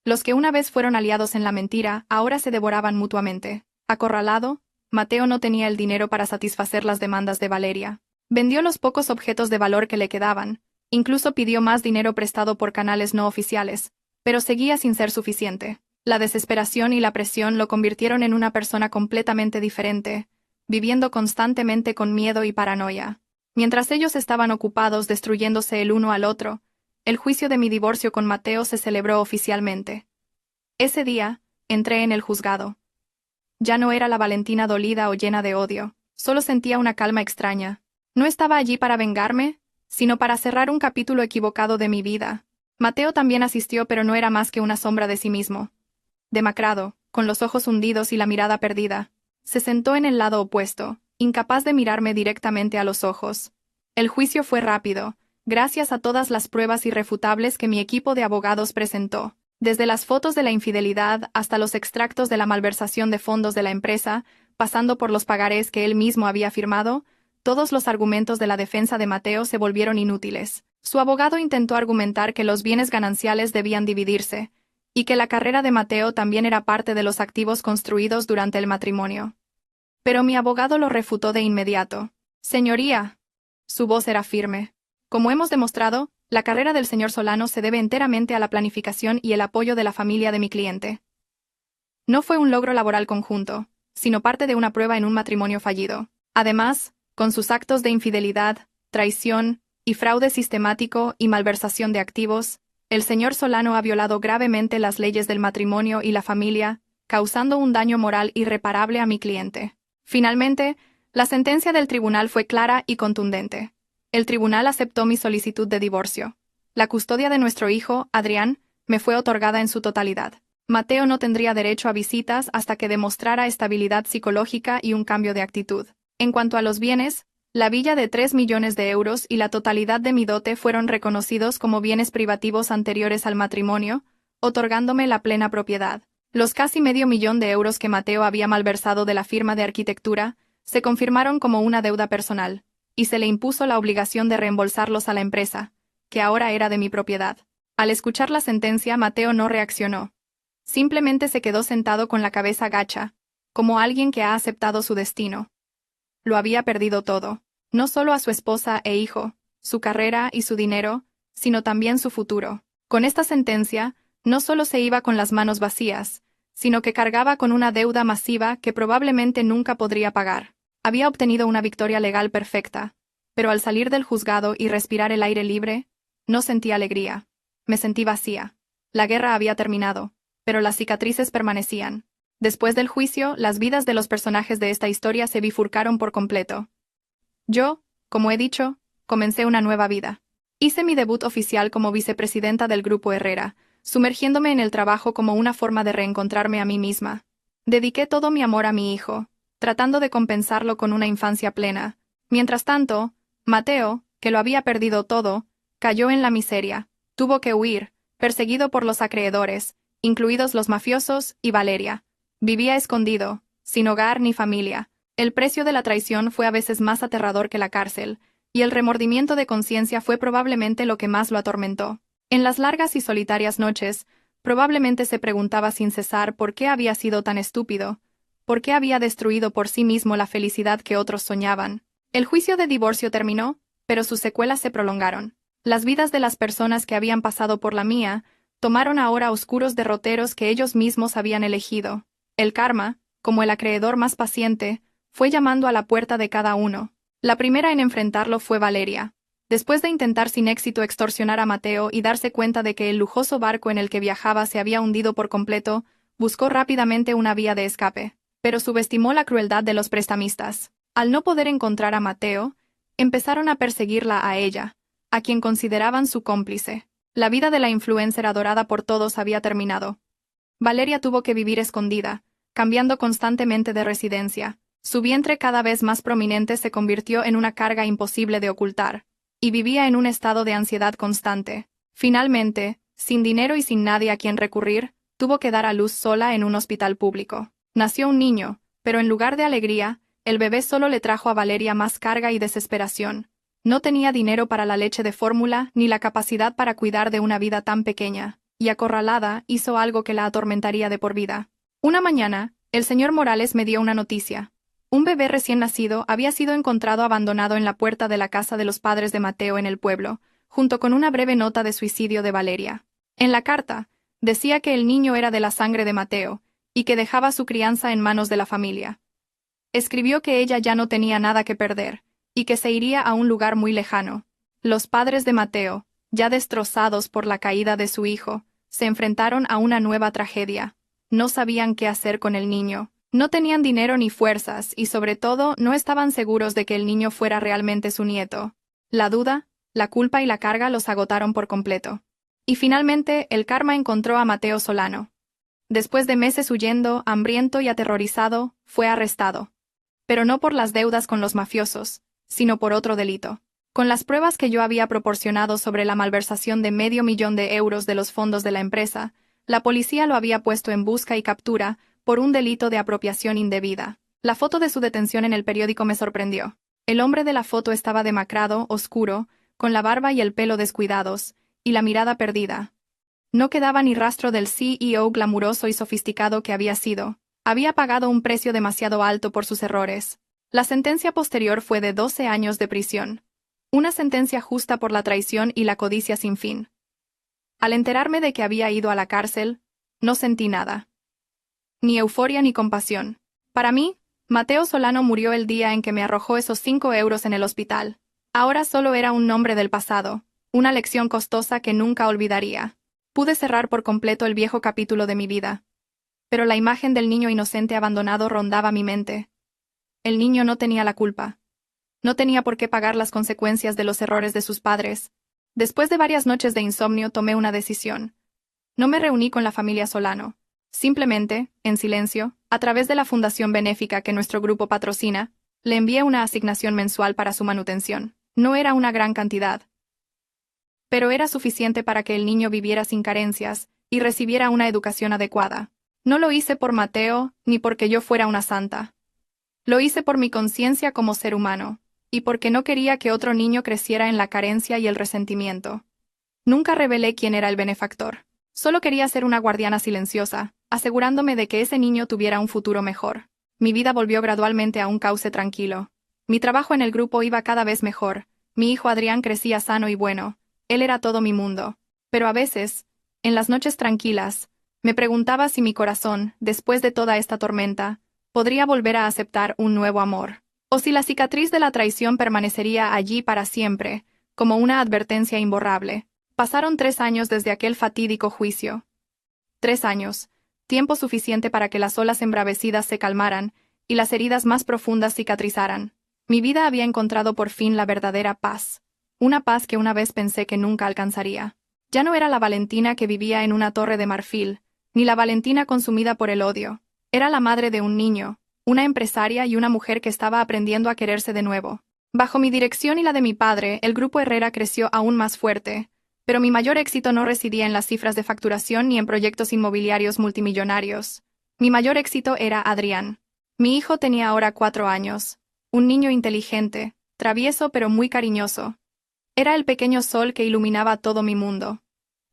Los que una vez fueron aliados en la mentira ahora se devoraban mutuamente. Acorralado, Mateo no tenía el dinero para satisfacer las demandas de Valeria. Vendió los pocos objetos de valor que le quedaban. Incluso pidió más dinero prestado por canales no oficiales, pero seguía sin ser suficiente. La desesperación y la presión lo convirtieron en una persona completamente diferente, viviendo constantemente con miedo y paranoia. Mientras ellos estaban ocupados destruyéndose el uno al otro, El juicio de mi divorcio con Mateo se celebró oficialmente. Ese día, entré en el juzgado. Ya no era la Valentina dolida o llena de odio, solo sentía una calma extraña. No estaba allí para vengarme, sino para cerrar un capítulo equivocado de mi vida. Mateo también asistió, pero no era más que una sombra de sí mismo. Demacrado, con los ojos hundidos y la mirada perdida, se sentó en el lado opuesto, incapaz de mirarme directamente a los ojos. El juicio fue rápido, gracias a todas las pruebas irrefutables que mi equipo de abogados presentó. Desde las fotos de la infidelidad hasta los extractos de la malversación de fondos de la empresa, pasando por los pagarés que él mismo había firmado, todos los argumentos de la defensa de Mateo se volvieron inútiles. Su abogado intentó argumentar que los bienes gananciales debían dividirse, y que la carrera de Mateo también era parte de los activos construidos durante el matrimonio. Pero mi abogado lo refutó de inmediato. Señoría. Su voz era firme. Como hemos demostrado, la carrera del señor Solano se debe enteramente a la planificación y el apoyo de la familia de mi cliente. No fue un logro laboral conjunto, sino parte de una prueba en un matrimonio fallido. Además, con sus actos de infidelidad, traición, y fraude sistemático y malversación de activos, el señor Solano ha violado gravemente las leyes del matrimonio y la familia, causando un daño moral irreparable a mi cliente. Finalmente, la sentencia del tribunal fue clara y contundente. El tribunal aceptó mi solicitud de divorcio. La custodia de nuestro hijo, Adrián, me fue otorgada en su totalidad. Mateo no tendría derecho a visitas hasta que demostrara estabilidad psicológica y un cambio de actitud. En cuanto a los bienes, la villa de 3 millones de euros y la totalidad de mi dote fueron reconocidos como bienes privativos anteriores al matrimonio, otorgándome la plena propiedad. Los casi medio millón de euros que Mateo había malversado de la firma de arquitectura se confirmaron como una deuda personal, y se le impuso la obligación de reembolsarlos a la empresa, que ahora era de mi propiedad. Al escuchar la sentencia, Mateo no reaccionó. Simplemente se quedó sentado con la cabeza gacha, como alguien que ha aceptado su destino. Lo había perdido todo, no solo a su esposa e hijo, su carrera y su dinero, sino también su futuro. Con esta sentencia, no solo se iba con las manos vacías, sino que cargaba con una deuda masiva que probablemente nunca podría pagar. Había obtenido una victoria legal perfecta, pero al salir del juzgado y respirar el aire libre, no sentí alegría. Me sentí vacía. La guerra había terminado, pero las cicatrices permanecían. Después del juicio, las vidas de los personajes de esta historia se bifurcaron por completo. Yo, como he dicho, comencé una nueva vida. Hice mi debut oficial como vicepresidenta del Grupo Herrera, sumergiéndome en el trabajo como una forma de reencontrarme a mí misma. Dediqué todo mi amor a mi hijo, tratando de compensarlo con una infancia plena. Mientras tanto, Mateo, que lo había perdido todo, cayó en la miseria. Tuvo que huir, perseguido por los acreedores, incluidos los mafiosos y Valeria. Vivía escondido, sin hogar ni familia. El precio de la traición fue a veces más aterrador que la cárcel, y el remordimiento de conciencia fue probablemente lo que más lo atormentó. En las largas y solitarias noches, probablemente se preguntaba sin cesar por qué había sido tan estúpido, por qué había destruido por sí mismo la felicidad que otros soñaban. El juicio de divorcio terminó, pero sus secuelas se prolongaron. Las vidas de las personas que habían pasado por la mía tomaron ahora oscuros derroteros que ellos mismos habían elegido. El karma, como el acreedor más paciente, fue llamando a la puerta de cada uno. La primera en enfrentarlo fue Valeria. Después de intentar sin éxito extorsionar a Mateo y darse cuenta de que el lujoso barco en el que viajaba se había hundido por completo, buscó rápidamente una vía de escape, pero subestimó la crueldad de los prestamistas. Al no poder encontrar a Mateo, empezaron a perseguirla a ella, a quien consideraban su cómplice. La vida de la influencer adorada por todos había terminado. Valeria tuvo que vivir escondida, cambiando constantemente de residencia. Su vientre cada vez más prominente se convirtió en una carga imposible de ocultar, y vivía en un estado de ansiedad constante. Finalmente, sin dinero y sin nadie a quien recurrir, tuvo que dar a luz sola en un hospital público. Nació un niño, pero en lugar de alegría, el bebé solo le trajo a Valeria más carga y desesperación. No tenía dinero para la leche de fórmula ni la capacidad para cuidar de una vida tan pequeña, y acorralada hizo algo que la atormentaría de por vida. Una mañana, el señor Morales me dio una noticia. Un bebé recién nacido había sido encontrado abandonado en la puerta de la casa de los padres de Mateo en el pueblo, junto con una breve nota de suicidio de Valeria. En la carta, decía que el niño era de la sangre de Mateo, y que dejaba su crianza en manos de la familia. Escribió que ella ya no tenía nada que perder, y que se iría a un lugar muy lejano. Los padres de Mateo, ya destrozados por la caída de su hijo, se enfrentaron a una nueva tragedia. No sabían qué hacer con el niño. No tenían dinero ni fuerzas y sobre todo no estaban seguros de que el niño fuera realmente su nieto. La duda, la culpa y la carga los agotaron por completo. Y finalmente el karma encontró a Mateo Solano. Después de meses huyendo, hambriento y aterrorizado, fue arrestado. Pero no por las deudas con los mafiosos, sino por otro delito. Con las pruebas que yo había proporcionado sobre la malversación de $500,000 de los fondos de la empresa, la policía lo había puesto en busca y captura por un delito de apropiación indebida. La foto de su detención en el periódico me sorprendió. El hombre de la foto estaba demacrado, oscuro, con la barba y el pelo descuidados, y la mirada perdida. No quedaba ni rastro del CEO glamuroso y sofisticado que había sido. Había pagado un precio demasiado alto por sus errores. La sentencia posterior fue de 12 años de prisión. Una sentencia justa por la traición y la codicia sin fin. Al enterarme de que había ido a la cárcel, no sentí nada. Ni euforia ni compasión. Para mí, Mateo Solano murió el día en que me arrojó esos 5 euros en el hospital. Ahora solo era un nombre del pasado, una lección costosa que nunca olvidaría. Pude cerrar por completo el viejo capítulo de mi vida. Pero la imagen del niño inocente abandonado rondaba mi mente. El niño no tenía la culpa. No tenía por qué pagar las consecuencias de los errores de sus padres. Después de varias noches de insomnio tomé una decisión. No me reuní con la familia Solano. Simplemente, en silencio, a través de la fundación benéfica que nuestro grupo patrocina, le envié una asignación mensual para su manutención. No era una gran cantidad, pero era suficiente para que el niño viviera sin carencias y recibiera una educación adecuada. No lo hice por Mateo, ni porque yo fuera una santa. Lo hice por mi conciencia como ser humano, y porque no quería que otro niño creciera en la carencia y el resentimiento. Nunca revelé quién era el benefactor. Solo quería ser una guardiana silenciosa, asegurándome de que ese niño tuviera un futuro mejor. Mi vida volvió gradualmente a un cauce tranquilo. Mi trabajo en el grupo iba cada vez mejor. Mi hijo Adrián crecía sano y bueno. Él era todo mi mundo. Pero a veces, en las noches tranquilas, me preguntaba si mi corazón, después de toda esta tormenta, podría volver a aceptar un nuevo amor. O si la cicatriz de la traición permanecería allí para siempre, como una advertencia imborrable. Pasaron 3 años desde aquel fatídico juicio. 3 años, tiempo suficiente para que las olas embravecidas se calmaran y las heridas más profundas cicatrizaran. Mi vida había encontrado por fin la verdadera paz. Una paz que una vez pensé que nunca alcanzaría. Ya no era la Valentina que vivía en una torre de marfil, ni la Valentina consumida por el odio. Era la madre de un niño, una empresaria y una mujer que estaba aprendiendo a quererse de nuevo. Bajo mi dirección y la de mi padre, el grupo Herrera creció aún más fuerte, pero mi mayor éxito no residía en las cifras de facturación ni en proyectos inmobiliarios multimillonarios. Mi mayor éxito era Adrián. Mi hijo tenía ahora 4 años, un niño inteligente, travieso pero muy cariñoso. Era el pequeño sol que iluminaba todo mi mundo.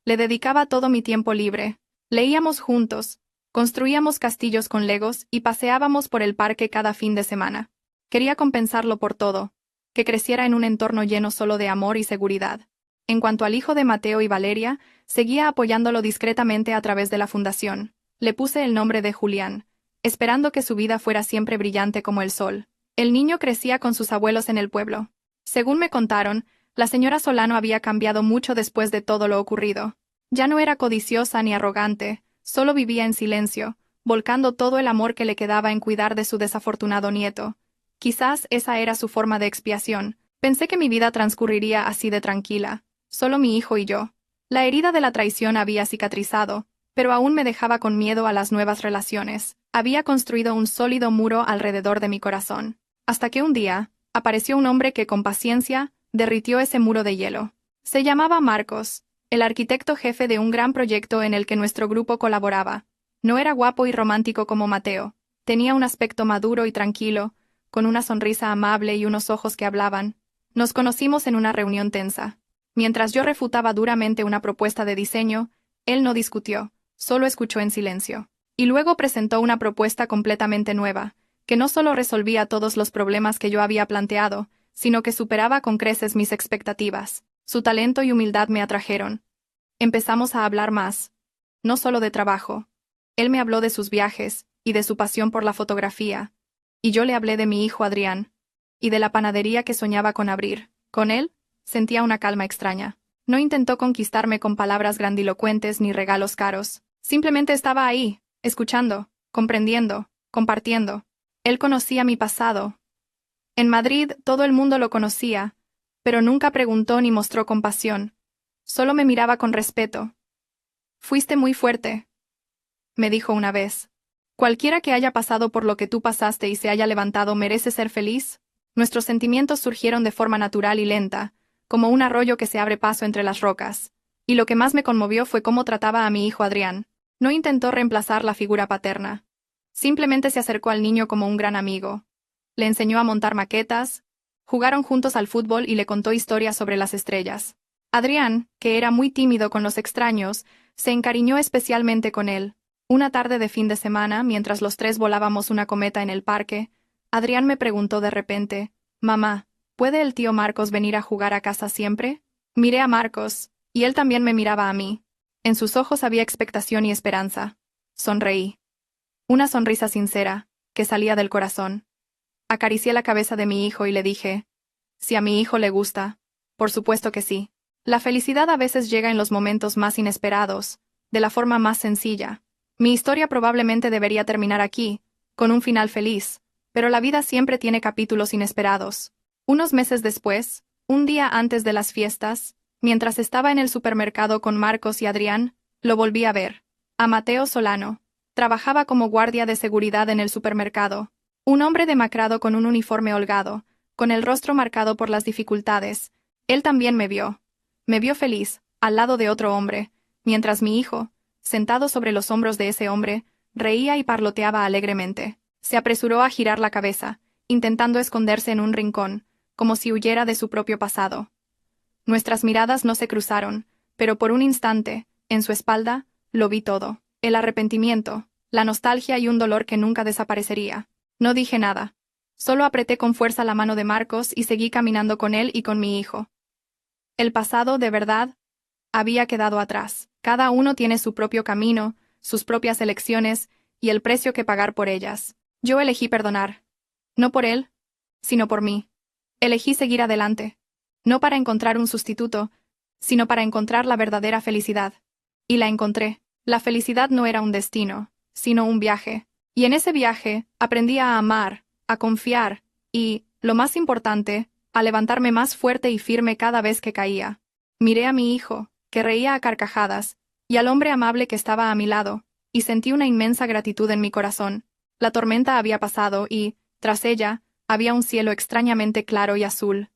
Le dedicaba todo mi tiempo libre. Leíamos juntos, construíamos castillos con legos y paseábamos por el parque cada fin de semana. Quería compensarlo por todo, que creciera en un entorno lleno solo de amor y seguridad. En cuanto al hijo de Mateo y Valeria, seguía apoyándolo discretamente a través de la fundación. Le puse el nombre de Julián, esperando que su vida fuera siempre brillante como el sol. El niño crecía con sus abuelos en el pueblo. Según me contaron, la señora Solano había cambiado mucho después de todo lo ocurrido. Ya no era codiciosa ni arrogante, solo vivía en silencio, volcando todo el amor que le quedaba en cuidar de su desafortunado nieto. Quizás esa era su forma de expiación. Pensé que mi vida transcurriría así de tranquila, solo mi hijo y yo. La herida de la traición había cicatrizado, pero aún me dejaba con miedo a las nuevas relaciones. Había construido un sólido muro alrededor de mi corazón. Hasta que un día, apareció un hombre que con paciencia derritió ese muro de hielo. Se llamaba Marcos, el arquitecto jefe de un gran proyecto en el que nuestro grupo colaboraba. No era guapo y romántico como Mateo. Tenía un aspecto maduro y tranquilo, con una sonrisa amable y unos ojos que hablaban. Nos conocimos en una reunión tensa. Mientras yo refutaba duramente una propuesta de diseño, él no discutió, solo escuchó en silencio. Y luego presentó una propuesta completamente nueva, que no solo resolvía todos los problemas que yo había planteado, sino que superaba con creces mis expectativas. Su talento y humildad me atrajeron. Empezamos a hablar más, no solo de trabajo. Él me habló de sus viajes y de su pasión por la fotografía, y yo le hablé de mi hijo Adrián, y de la panadería que soñaba con abrir. Con él, sentía una calma extraña. No intentó conquistarme con palabras grandilocuentes ni regalos caros. Simplemente estaba ahí, escuchando, comprendiendo, compartiendo. Él conocía mi pasado. En Madrid todo el mundo lo conocía, pero nunca preguntó ni mostró compasión. Solo me miraba con respeto. Fuiste muy fuerte, me dijo una vez. Cualquiera que haya pasado por lo que tú pasaste y se haya levantado merece ser feliz. Nuestros sentimientos surgieron de forma natural y lenta, como un arroyo que se abre paso entre las rocas. Y lo que más me conmovió fue cómo trataba a mi hijo Adrián. No intentó reemplazar la figura paterna. Simplemente se acercó al niño como un gran amigo. Le enseñó a montar maquetas, jugaron juntos al fútbol y le contó historias sobre las estrellas. Adrián, que era muy tímido con los extraños, se encariñó especialmente con él. Una tarde de fin de semana, mientras los tres volábamos una cometa en el parque, Adrián me preguntó de repente, «Mamá, ¿puede el tío Marcos venir a jugar a casa siempre?» Miré a Marcos, y él también me miraba a mí. En sus ojos había expectación y esperanza. Sonreí. Una sonrisa sincera, que salía del corazón. Acaricié la cabeza de mi hijo y le dije, «Si a mi hijo le gusta, por supuesto que sí». La felicidad a veces llega en los momentos más inesperados, de la forma más sencilla. Mi historia probablemente debería terminar aquí, con un final feliz, pero la vida siempre tiene capítulos inesperados. Unos meses después, un día antes de las fiestas, mientras estaba en el supermercado con Marcos y Adrián, lo volví a ver. A Mateo Solano. Trabajaba como guardia de seguridad en el supermercado. Un hombre demacrado con un uniforme holgado, con el rostro marcado por las dificultades. Él también me vio. Me vio feliz, al lado de otro hombre, mientras mi hijo, sentado sobre los hombros de ese hombre, reía y parloteaba alegremente. Se apresuró a girar la cabeza, intentando esconderse en un rincón, como si huyera de su propio pasado. Nuestras miradas no se cruzaron, pero por un instante, en su espalda, lo vi todo. El arrepentimiento, la nostalgia y un dolor que nunca desaparecería. No dije nada. Solo apreté con fuerza la mano de Marcos y seguí caminando con él y con mi hijo. El pasado, de verdad, había quedado atrás. Cada uno tiene su propio camino, sus propias elecciones y el precio que pagar por ellas. Yo elegí perdonar. No por él, sino por mí. Elegí seguir adelante. No para encontrar un sustituto, sino para encontrar la verdadera felicidad. Y la encontré. La felicidad no era un destino, sino un viaje. Y en ese viaje aprendí a amar, a confiar y, lo más importante, a levantarme más fuerte y firme cada vez que caía. Miré a mi hijo, que reía a carcajadas, y al hombre amable que estaba a mi lado, y sentí una inmensa gratitud en mi corazón. La tormenta había pasado y, tras ella, había un cielo extrañamente claro y azul.